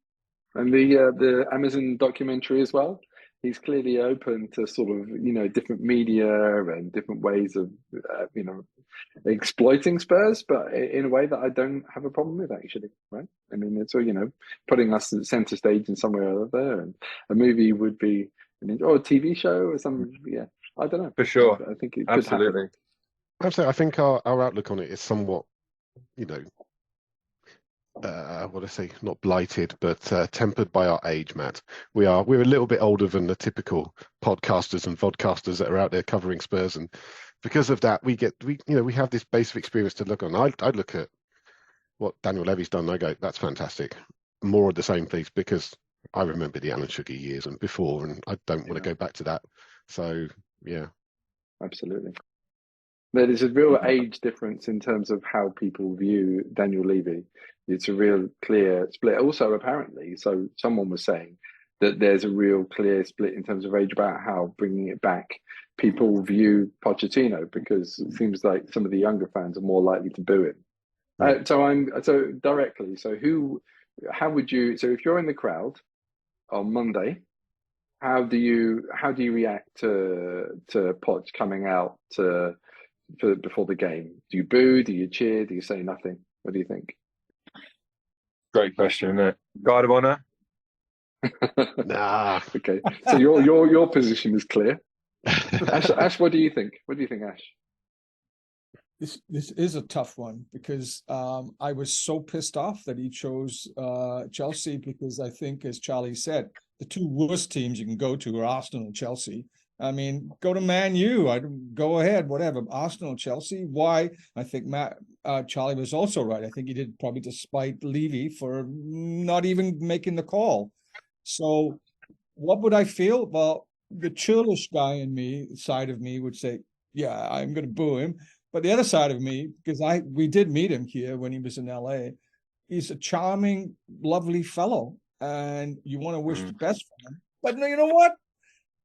Speaker 4: And the Amazon documentary as well. He's clearly open to sort of different media and different ways of exploiting Spurs, but in a way that I don't have a problem with, actually. Right? I mean, it's all putting us at center stage in somewhere or other, and a movie would be or a TV show or something. Yeah, I don't know.
Speaker 2: For sure,
Speaker 4: I think it
Speaker 2: absolutely.
Speaker 1: Absolutely, I think our outlook on it is somewhat, what I say, not blighted, but tempered by our age, Matt. We're a little bit older than the typical podcasters and vodcasters that are out there covering Spurs, and because of that, we have this base of experience to look on. I look at what Daniel Levy's done, and I go, that's fantastic. More of the same, please, because I remember the Alan Sugar years and before, and I don't want to go back to that. So, yeah.
Speaker 4: Absolutely. There is a real age difference in terms of how people view Daniel Levy. It's a real clear split. Also, apparently, so someone was saying that there's a real clear split in terms of age about how bringing it back people view Pochettino, because it seems like some of the younger fans are more likely to boo him. So directly. So how would you? So if you're in the crowd on Monday, how do you react to Poch coming out before the game? Do you boo? Do you cheer? Do you say nothing? What do you think?
Speaker 2: Great question, isn't it? Guard of honor?
Speaker 1: Nah.
Speaker 4: Okay. So your position is clear. Ash, what do you think? What do you think, Ash?
Speaker 3: This is a tough one, because I was so pissed off that he chose Chelsea, because I think, as Charlie said, the two worst teams you can go to are Arsenal and Chelsea. I mean, go to Man U. I'd go ahead, whatever. Arsenal, Chelsea. Why? I think Charlie was also right. I think he did probably despite Levy for not even making the call. So, what would I feel? Well, the churlish guy in me, side of me, would say, "Yeah, I'm going to boo him." But the other side of me, because we did meet him here when he was in LA, he's a charming, lovely fellow, and you want to wish the best for him. But you know what?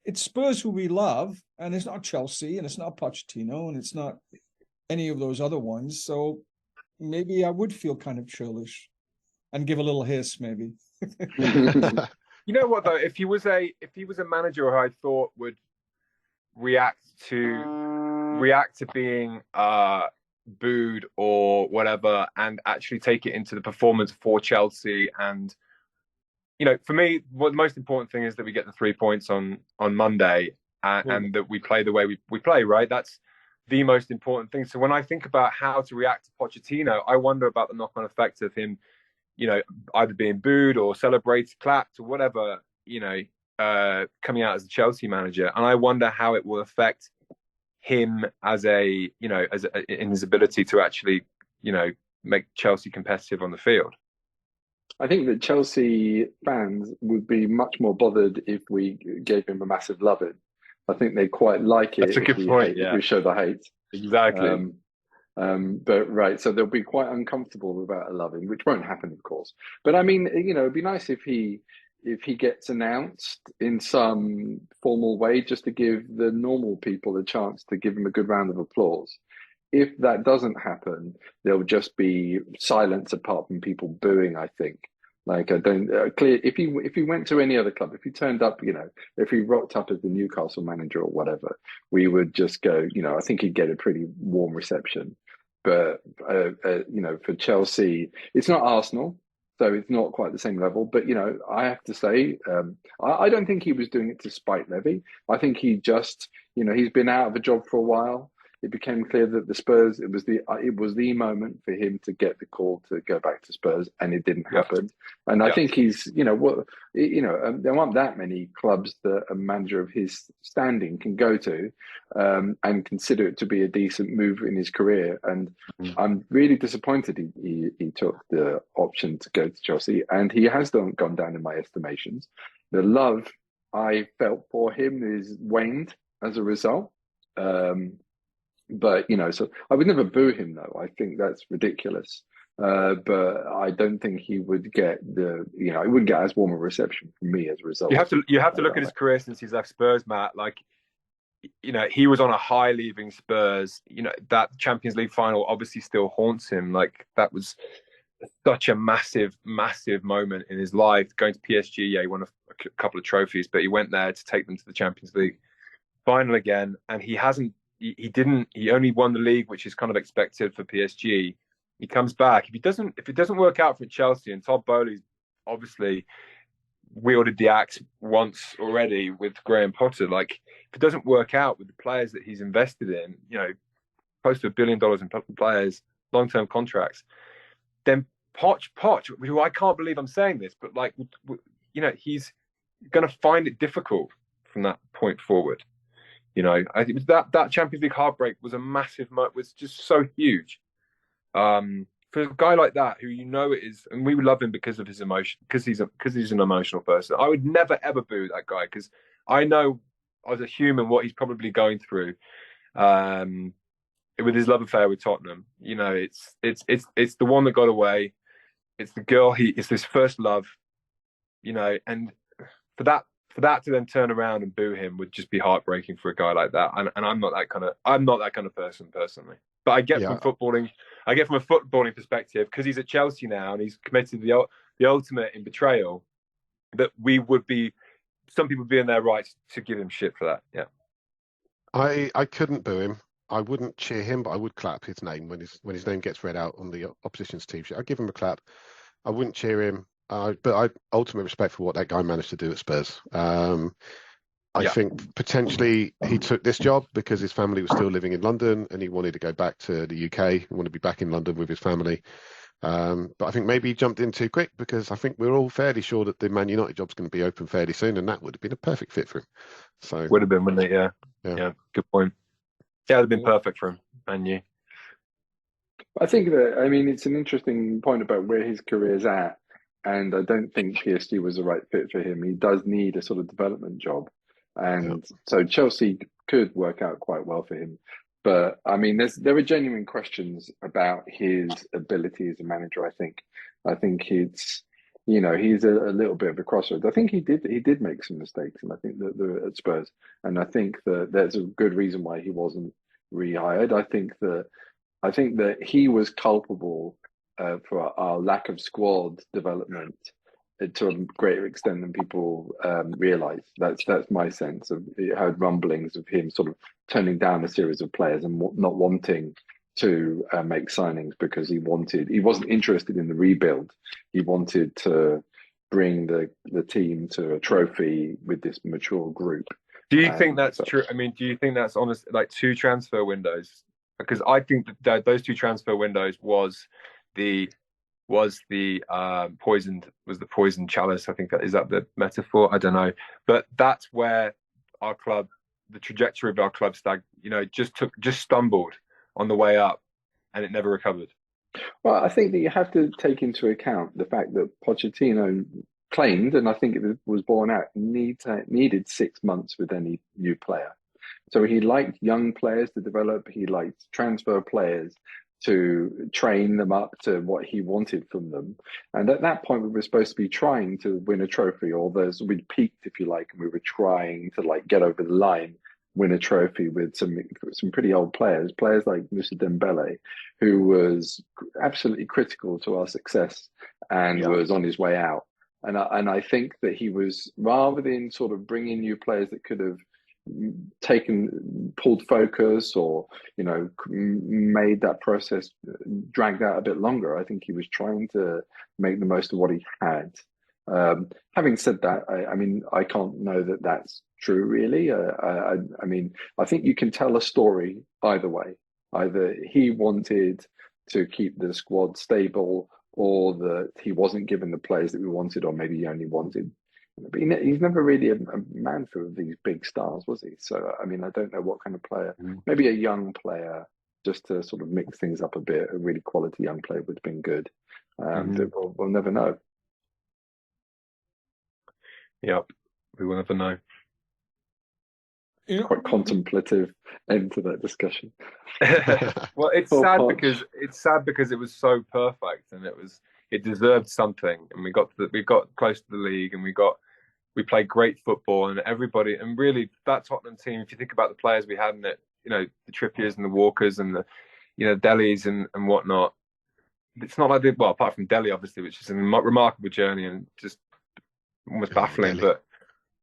Speaker 3: It's Spurs who we love, and it's not Chelsea, and it's not Pochettino, and it's not any of those other ones. So maybe I would feel kind of churlish and give a little hiss, maybe.
Speaker 2: You know what though? If he was a manager who I thought would react to being booed or whatever, and actually take it into the performance for Chelsea, and for me, what the most important thing is that we get the 3 points on Monday, and that we play the way we play, right? That's the most important thing. So when I think about how to react to Pochettino, I wonder about the knock-on effect of him, either being booed or celebrated, clapped, or whatever, coming out as a Chelsea manager. And I wonder how it will affect him as in his ability to actually, make Chelsea competitive on the field.
Speaker 4: I think that Chelsea fans would be much more bothered if we gave him a massive loving. I think they quite like it
Speaker 2: That's a good point.
Speaker 4: if we show the hate.
Speaker 2: Exactly.
Speaker 4: But right, so they'll be quite uncomfortable about a loving, which won't happen, of course. But I mean, it'd be nice if he gets announced in some formal way, just to give the normal people a chance to give him a good round of applause. If that doesn't happen, there'll just be silence apart from people booing, I think. Like, I don't clear if he went to any other club, if he turned up, if he rocked up as the Newcastle manager or whatever, we would just go, I think he'd get a pretty warm reception. But for Chelsea, it's not Arsenal, so it's not quite the same level. But I have to say, I don't think he was doing it to spite Levy. I think he just, he's been out of a job for a while. It became clear that the Spurs, it was the moment for him to get the call to go back to Spurs, and it didn't happen. And I think he's, there aren't that many clubs that a manager of his standing can go to and consider it to be a decent move in his career. And I'm really disappointed he took the option to go to Chelsea, and he has gone down in my estimations. The love I felt for him is waned as a result. But so I would never boo him, though. I think that's ridiculous. But I don't think he would get he wouldn't get as warm a reception from me as a result.
Speaker 2: You have to look at his career since he's left Spurs, Matt. Like, he was on a high leaving Spurs. That Champions League final obviously still haunts him. Like, that was such a massive, massive moment in his life. Going to PSG, he won a couple of trophies, but he went there to take them to the Champions League final again, and he hasn't. He only won the league, which is kind of expected for PSG. He comes back. If it doesn't work out for Chelsea, and Todd Bowley's obviously wielded the axe once already with Graham Potter, like, if it doesn't work out with the players that he's invested in, close to $1 billion in players, long-term contracts, then Poch, who I can't believe I'm saying this, but like, he's going to find it difficult from that point forward. I think that Champions League heartbreak was a massive, was just so huge. For a guy like that, who it is, and we would love him because of his emotion, because he's an emotional person. I would never ever boo that guy, because I know as a human what he's probably going through, with his love affair with Tottenham. It's the one that got away. It's the girl. It's his first love. And for that to then turn around and boo him would just be heartbreaking for a guy like that. And I'm not that kind of person personally. But I get from a footballing perspective, because he's at Chelsea now and he's committed the ultimate in betrayal, that some people would be in their rights to give him shit for that. Yeah.
Speaker 1: I couldn't boo him. I wouldn't cheer him, but I would clap his name when his name gets read out on the opposition's team sheet. I'd give him a clap. I wouldn't cheer him. But I ultimate respect for what that guy managed to do at Spurs. I think potentially he took this job because his family was still living in London and he wanted to go back to the UK. He wanted to be back in London with his family. But I think maybe he jumped in too quick, because I think we're all fairly sure that the Man United job's going to be open fairly soon, and that would have been a perfect fit for him. So
Speaker 2: would have been, wouldn't it? Yeah. Good point. Yeah, it would have been perfect for him. Man U.
Speaker 4: I think it's an interesting point about where his career's at. And I don't think PSG was the right fit for him. He does need a sort of development job. And so Chelsea could work out quite well for him. But there are genuine questions about his ability as a manager, I think. I think he's a little bit of a crossroads. I think he did make some mistakes, and I think that at Spurs. And I think that there's a good reason why he wasn't rehired. I think that he was culpable for our lack of squad development to a greater extent than people realise. That's my sense of it. Heard rumblings of him sort of turning down a series of players and not wanting to make signings because he wasn't interested in the rebuild. He wanted to bring the team to a trophy with this mature group.
Speaker 2: Do you think that's true? Do you think that's honest? Like 2 transfer windows? Because I think that those 2 transfer windows was the poisoned chalice. I think is that the metaphor? I don't know, but that's where the trajectory of our club just stumbled on the way up, and it never recovered.
Speaker 4: Well, I think that you have to take into account the fact that Pochettino claimed, and I think it was borne out, needed 6 months with any new player. So he liked young players to develop. He liked transfer players to train them up to what he wanted from them. And at that point, we were supposed to be trying to win a trophy, or we'd peaked, if you like, and we were trying to like get over the line, win a trophy with some pretty old players like Moussa Dembele, who was absolutely critical to our success and was on his way out. And I think that he was, rather than sort of bring in new players that could have pulled focus, or made that process dragged out a bit longer, I think he was trying to make the most of what he had. Having said that, I mean, I can't know that that's true, really. I mean, I think you can tell a story either way. Either he wanted to keep the squad stable, or that he wasn't given the players that we wanted, or maybe he only wanted. But he's never really a man for these big stars, was he? So, I mean, I don't know what kind of player. Maybe a young player, just to sort of mix things up a bit. A really quality young player would have been good. But we'll never know.
Speaker 2: Yep, we will never know.
Speaker 4: Quite contemplative end to that discussion.
Speaker 2: Well, it's sad because it was so perfect, and it deserved something, and we got close to the league, and we played great football, and everybody, and really that Tottenham team, if you think about the players we had in it, the Trippiers and the Walkers and the Delis and whatnot, it's not like apart from Dele, obviously, which is a remarkable journey and just almost baffling, but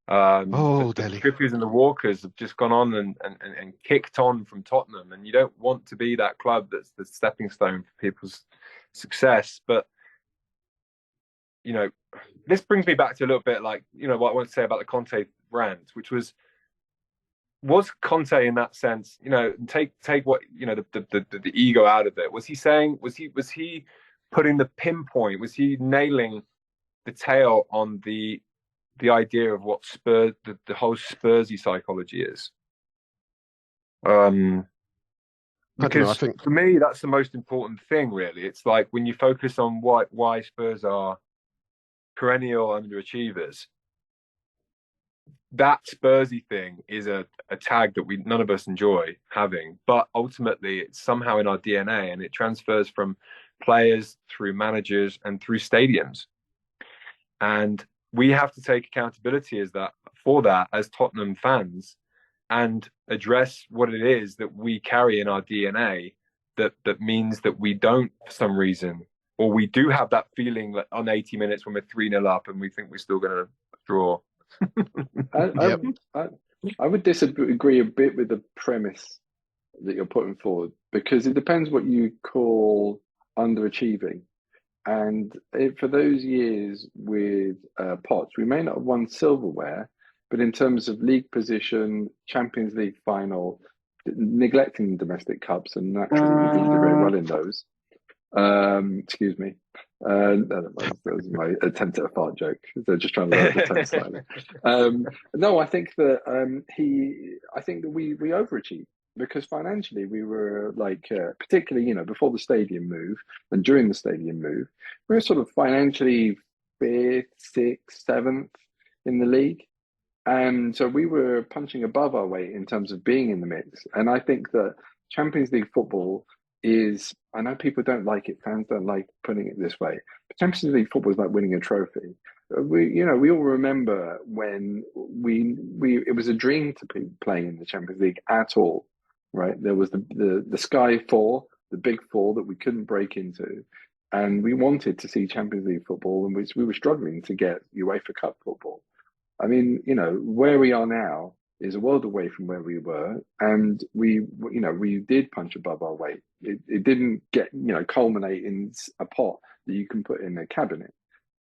Speaker 2: the Trippiers and the Walkers have just gone on and kicked on from Tottenham, and you don't want to be that club that's the stepping stone for people's success. But this brings me back to a little bit like what I want to say about the Conte brand, which was Conte in that sense, take what the ego out of it. Was he putting the pinpoint? Was he nailing the tail on the idea of what Spurs, the whole Spursy psychology is? Because I think for me that's the most important thing, really. It's like when you focus on why Spurs are perennial underachievers, that Spursy thing is a tag that none of us enjoy having, but ultimately it's somehow in our DNA, and it transfers from players through managers and through stadiums. And we have to take accountability for that as Tottenham fans, and address what it is that we carry in our DNA that means that we don't, for some reason, or we do have that feeling that on 80 minutes when we're 3-0 up and we think we're still going to draw.
Speaker 4: I would disagree a bit with the premise that you're putting forward, because it depends what you call underachieving. And for those years with Poch, we may not have won silverware, but in terms of league position, Champions League final, neglecting domestic cups, and naturally we didn't do very well in those. Excuse me. That was my attempt at a fart joke. So just trying to lower the tone slightly. No, I think that we overachieved, because financially we were like, particularly before the stadium move and during the stadium move, we were sort of financially 5th, 6th, 7th in the league, and so we were punching above our weight in terms of being in the mix. And I think that Champions League football is, I know people don't like it, fans don't like putting it this way, but Champions League football is like winning a trophy. We all remember when it was a dream to be playing in the Champions League at all, right? There was the Sky Four, the Big Four that we couldn't break into, and we wanted to see Champions League football, in which we were struggling to get UEFA Cup football. I mean, where we are now is a world away from where we were, and we did punch above our weight. It didn't get culminate in a pot that you can put in a cabinet,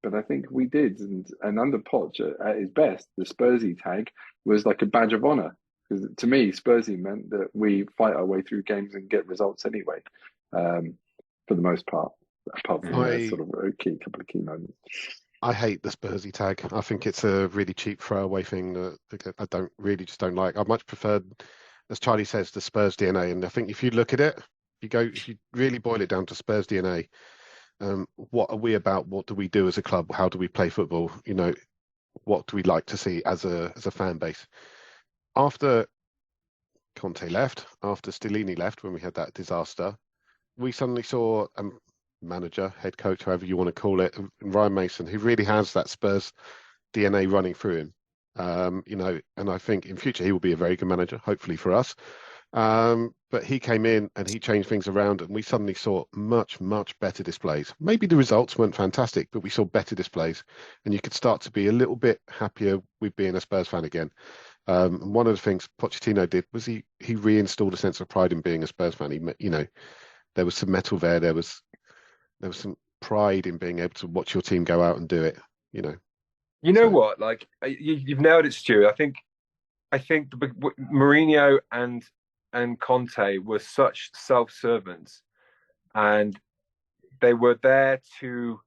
Speaker 4: but I think we did. And under Poch at his best, the Spursy tag was like a badge of honor, because to me, Spursy meant that we fight our way through games and get results anyway, for the most part, apart from sort of a couple of key moments.
Speaker 1: I hate the Spursy tag. I think it's a really cheap throwaway thing that I don't like. I much prefer, as Charlie says, the Spurs DNA. And I think if you look at it, if you really boil it down to Spurs DNA, what are we about? What do we do as a club? How do we play football? You know, what do we like to see as a fan base? After Conte left, after Stellini left, when we had that disaster, we suddenly saw a manager, head coach, however you want to call it, Ryan Mason, who really has that Spurs DNA running through him. You know, and I think in future he will be a very good manager, hopefully for us. But he came in and he changed things around, and we suddenly saw much, much better displays. Maybe the results weren't fantastic, but we saw better displays, and you could start to be a little bit happier with being a Spurs fan again. And one of the things Pochettino did was he reinstalled a sense of pride in being a Spurs fan. You know, there was some metal there. There was some pride in being able to watch your team go out and do it. You know.
Speaker 2: You know what? Like you've nailed it, Stu. I think Mourinho and Conte were such self-servants, and they were there to,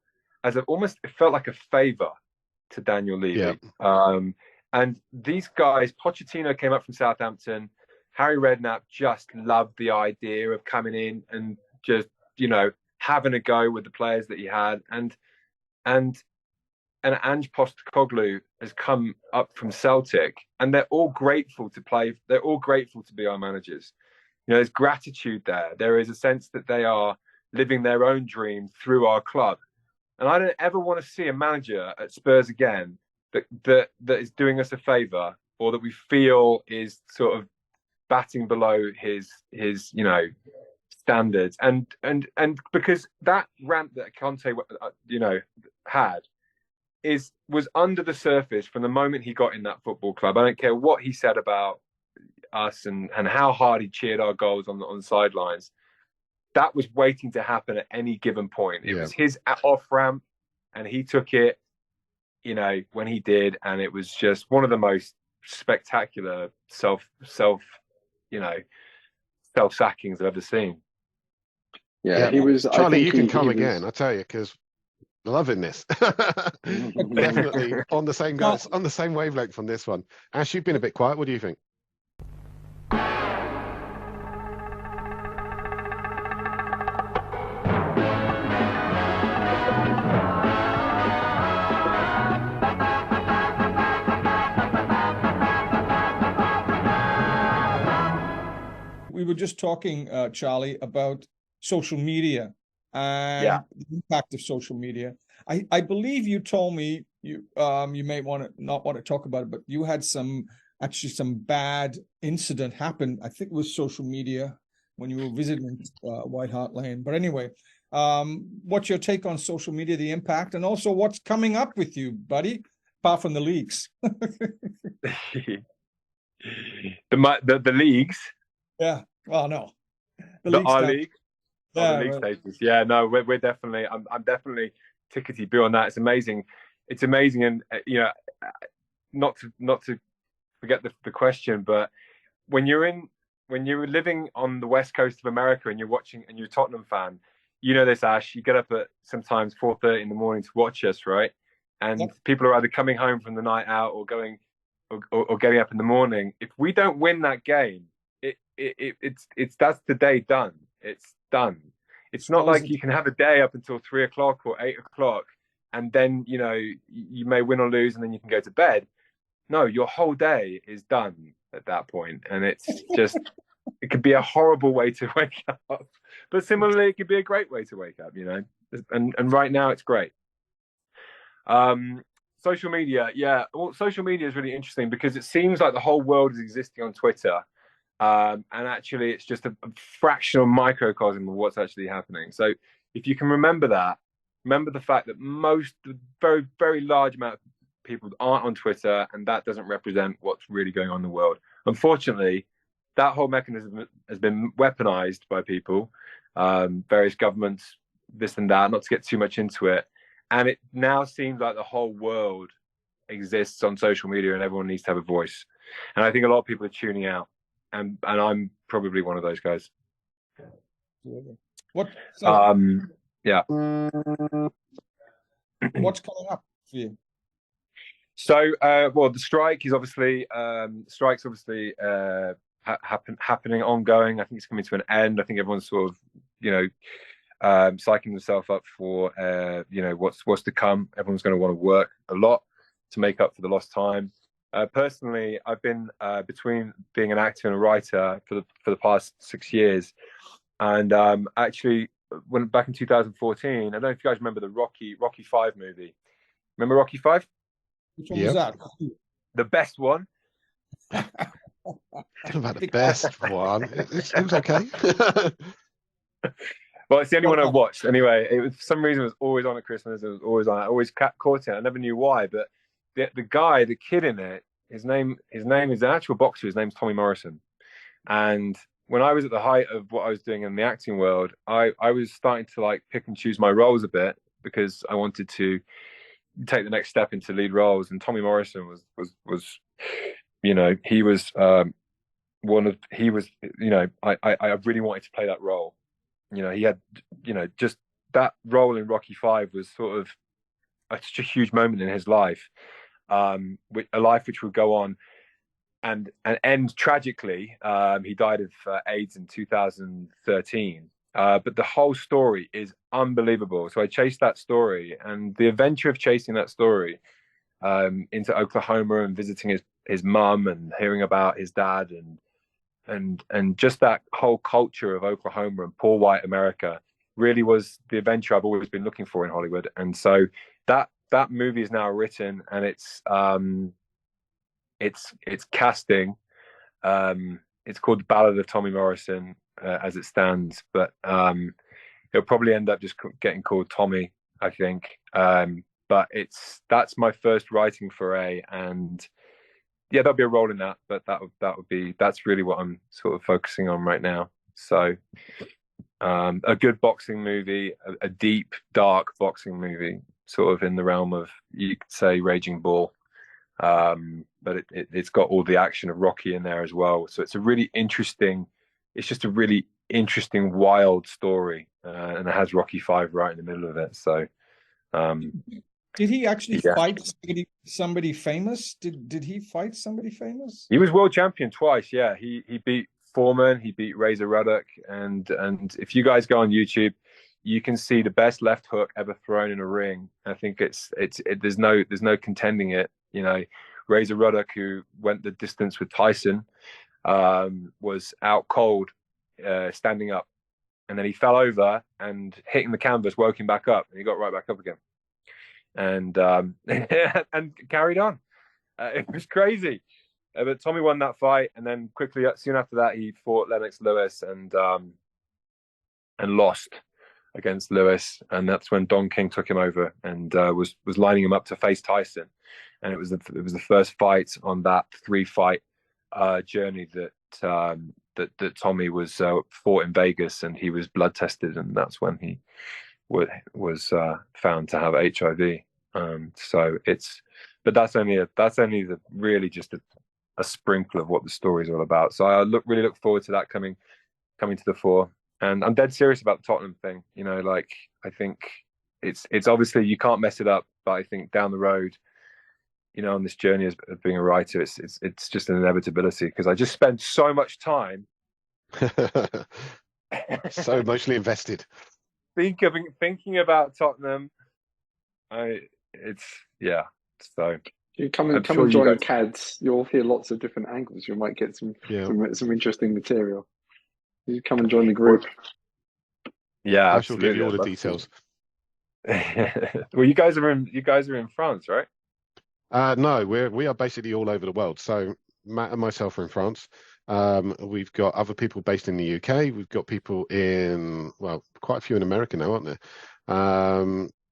Speaker 2: almost, it felt like a favor to Daniel Levy. Yeah. And these guys, Pochettino came up from Southampton. Harry Redknapp just loved the idea of coming in and just, you know, having a go with the players that he had. And Ange Postecoglou has come up from Celtic, and they're all grateful to play. They're all grateful to be our managers. You know, there's gratitude there. There is a sense that they are living their own dream through our club. And I don't ever want to see a manager at Spurs again that is doing us a favour, or that we feel is sort of batting below his you know, standards. And because that rant that Conte, you know, had was under the surface from the moment he got in that football club. I don't care what he said about us and how hard he cheered our goals on the sidelines. That was waiting to happen at any given point. It was his off ramp, and he took it, you know, when he did, and it was just one of the most spectacular self-sackings I've ever seen.
Speaker 4: Yeah, he was.
Speaker 1: Charlie, you can come again, I tell you, because loving this. Definitely on the same guys, on the same wavelength on this one. Ash, you've been a bit quiet. What do you think?
Speaker 3: We were just talking, Charlie, about social media and the impact of social media. I believe you told me you may not want to talk about it, but you had some bad incident happen. I think it was social media when you were visiting White Hart Lane. But anyway, what's your take on social media, the impact, and also what's coming up with you, buddy, apart from the leagues?
Speaker 2: the leagues.
Speaker 3: Yeah. Well, no.
Speaker 2: Our league.
Speaker 3: Yeah,
Speaker 2: the league status. Yeah, no, we're definitely. I'm definitely tickety boo on that. It's amazing. It's amazing, and you know, not to forget the question, but when you're living on the west coast of America and you're watching, and you're a Tottenham fan, you know this, Ash. You get up at sometimes 4:30 in the morning to watch us, right? And people are either coming home from the night out or going or getting up in the morning. If we don't win that game, it's that's the day done. It's done. It's not like you can have a day up until 3 o'clock or 8 o'clock, and then, you know, you may win or lose, and then you can go to bed. No, your whole day is done at that point, and it's just it could be a horrible way to wake up, but similarly, it could be a great way to wake up. You know, and right now it's great. Social media, yeah. Well, social media is really interesting because it seems like the whole world is existing on Twitter. And actually, it's just a fractional microcosm of what's actually happening. So if you can remember the fact that most, very, very large amount of people aren't on Twitter, and that doesn't represent what's really going on in the world. Unfortunately, that whole mechanism has been weaponized by people, various governments, this and that, not to get too much into it. And it now seems like the whole world exists on social media and everyone needs to have a voice. And I think a lot of people are tuning out. And I'm probably one of those guys.
Speaker 3: What?
Speaker 2: Yeah.
Speaker 3: What's coming up for you?
Speaker 2: So, well, the strike is obviously happening ongoing. I think it's coming to an end. I think everyone's sort of, psyching themselves up for what's to come. Everyone's going to want to work a lot to make up for the lost time. Personally, I've been between being an actor and a writer for the past 6 years, and actually, when back in 2014, I don't know if you guys remember the Rocky V movie. Remember Rocky V?
Speaker 3: Which one was that?
Speaker 2: The best one.
Speaker 1: About the best one. It was okay.
Speaker 2: Well, it's the only one I watched. Anyway, it was, for some reason, it was always on at Christmas. It was always on. I always caught it. I never knew why, but the kid in it, his name is an actual boxer. His name's Tommy Morrison. And when I was at the height of what I was doing in the acting world, I was starting to like pick and choose my roles a bit because I wanted to take the next step into lead roles. And Tommy Morrison was he was I really wanted to play that role. He had, just that role in Rocky V was sort of such a huge moment in his life, a life which would go on and end tragically. He died of AIDS in 2013. But the whole story is unbelievable. So I chased that story, and the adventure of chasing that story into Oklahoma and visiting his mum and hearing about his dad and just that whole culture of Oklahoma and poor white America really was the adventure I've always been looking for in Hollywood. And so that movie is now written, and it's casting. It's called The Ballad of Tommy Morrison as it stands, but it'll probably end up just getting called Tommy, I think. But that's my first writing foray, and yeah, there'll be a role in that, but that's really what I'm sort of focusing on right now. So a good boxing movie, a deep, dark boxing movie, sort of in the realm of, you could say, Raging Bull. But it's got all the action of Rocky in there as well. So it's just a really interesting, wild story. And it has Rocky V right in the middle of it. So
Speaker 3: did he actually fight somebody famous? Did he fight somebody famous?
Speaker 2: He was world champion twice. Yeah, he beat Foreman. He beat Razor Ruddock. And if you guys go on YouTube, you can see the best left hook ever thrown in a ring. I think there's no contending it. Razor Ruddock, who went the distance with Tyson, was out cold, standing up, and then he fell over and hitting the canvas woke him back up, and he got right back up again, and and carried on. It was crazy. But Tommy won that fight, and then quickly, soon after that, he fought Lennox Lewis and lost against Lewis, and that's when Don King took him over and was lining him up to face Tyson, and it was the first fight on that 3-fight journey that Tommy was fought in Vegas, and he was blood tested, and that's when he was found to have HIV. But that's only really just a sprinkle of what the story is all about. So I really look forward to that coming to the fore. And I'm dead serious about the Tottenham thing. I think it's obviously you can't mess it up, but I think down the road, on this journey of being a writer, it's just an inevitability, because I just spend so much time
Speaker 1: so emotionally invested
Speaker 2: thinking about Tottenham. So
Speaker 4: you come and join CADS. You'll hear lots of different angles. You might get some interesting material. You come and join the group.
Speaker 2: Yeah,
Speaker 1: I shall give you all the details.
Speaker 2: Well, you guys are in France, right?
Speaker 1: No, we are basically all over the world. So Matt and myself are in France. We've got other people based in the UK. We've got people in, quite a few in America now, aren't there?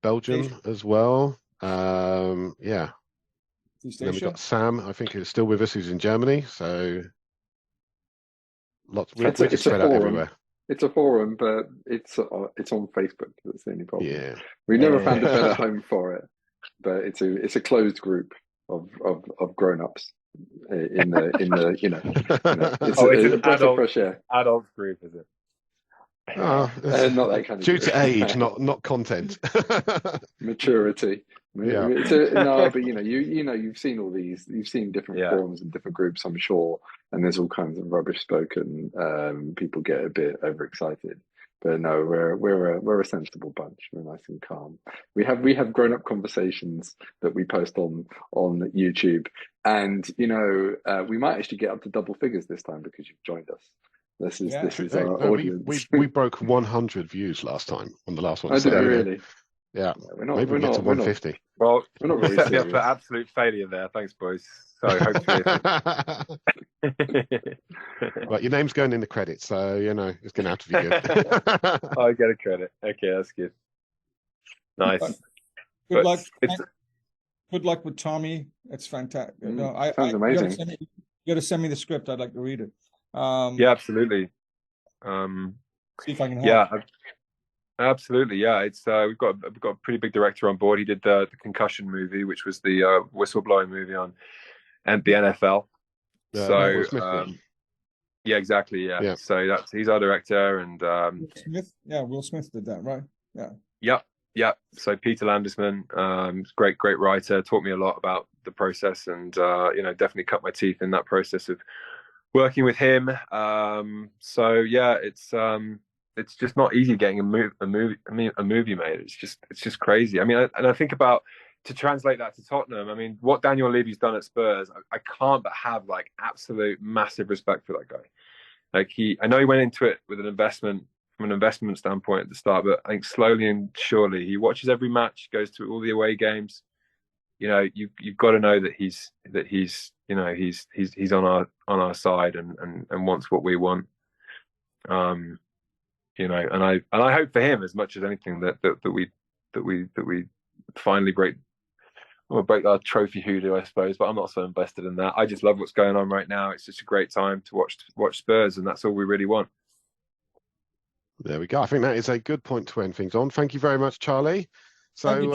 Speaker 1: Belgium as well. Yeah. And then we've got Sam, I think, who's still with us, who's in Germany. So lots. We're just spread out everywhere.
Speaker 4: It's a forum, but it's on Facebook. That's the only problem.
Speaker 1: Yeah.
Speaker 4: We never found a better home for it, but it's a closed group of grown-ups in the it's a breath of fresh air.
Speaker 2: Adult group, is it?
Speaker 1: Oh,
Speaker 4: Not that kind of
Speaker 1: due
Speaker 4: good.
Speaker 1: to age, not content.
Speaker 4: Maturity.
Speaker 1: Yeah.
Speaker 4: No, but you've seen all these. You've seen different
Speaker 2: Yeah.
Speaker 4: forums and different groups, I'm sure, and there's all kinds of rubbish spoken. People get a bit overexcited, but no, we're a sensible bunch. We're nice and calm. We have grown up conversations that we post on YouTube, and we might actually get up to double figures this time because you've joined us. This is our audience.
Speaker 1: We broke 100 views last time on the last one.
Speaker 4: Oh, did I really?
Speaker 1: Yeah.
Speaker 4: Maybe
Speaker 1: we get to 150.
Speaker 2: Well,
Speaker 4: we're not very
Speaker 2: yeah,
Speaker 4: serious.
Speaker 2: for absolute failure there. Thanks, boys. So hopefully.
Speaker 1: But your name's going in the credits, so it's going to have to be good.
Speaker 2: I get a credit. Okay, that's good. Nice.
Speaker 3: Good luck. Good luck with Tommy. It's fantastic.
Speaker 4: Sounds amazing.
Speaker 3: You got to send me the script. I'd like to read it.
Speaker 2: Yeah, absolutely.
Speaker 3: See if I can help.
Speaker 2: Yeah, absolutely. Yeah, it's we've got a pretty big director on board. He did the Concussion movie, which was the whistleblowing movie on and the NFL. Yeah, exactly. Yeah. So he's our director, and
Speaker 3: Will Smith did that, right?
Speaker 2: Yeah. Yeah. So Peter Landesman, great writer, taught me a lot about the process, and definitely cut my teeth in that process of working with him. So yeah, it's just not easy getting a movie made. It's just crazy. I mean, I think about, to translate that to Tottenham. I mean, what Daniel Levy's done at Spurs, I can't but have like absolute massive respect for that guy. Like I know he went into it with an investment from an investment standpoint at the start, but I think slowly and surely he watches every match, goes to all the away games. You've got to know that he's on our side and wants what we want. And I hope for him as much as anything that we finally break our trophy hoodoo, I suppose, but I'm not so invested in that. I just love what's going on right now. It's just a great time to watch Spurs, and that's all we really want.
Speaker 1: There we go. I think that is a good point to end things on. Thank you very much, Charlie. So
Speaker 3: Thank you,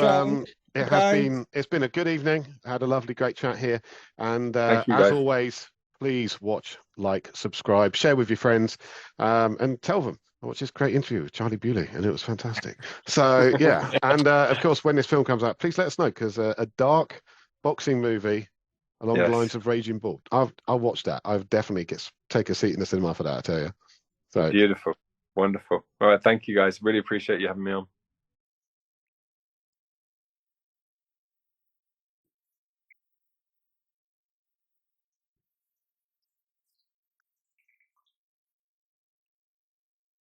Speaker 3: Charlie.
Speaker 1: It's been a good evening. I had a lovely, great chat here. And
Speaker 2: as
Speaker 1: always, please watch, like, subscribe, share with your friends, and tell them I watched this great interview with Charlie Bewley, and it was fantastic. So yeah, and of course, when this film comes out, please let us know, because a dark boxing movie along the lines of Raging Bull, I'll watch that. I'll definitely take a seat in the cinema for that, I tell you. So
Speaker 2: beautiful, wonderful. All right, thank you guys. Really appreciate you having me on.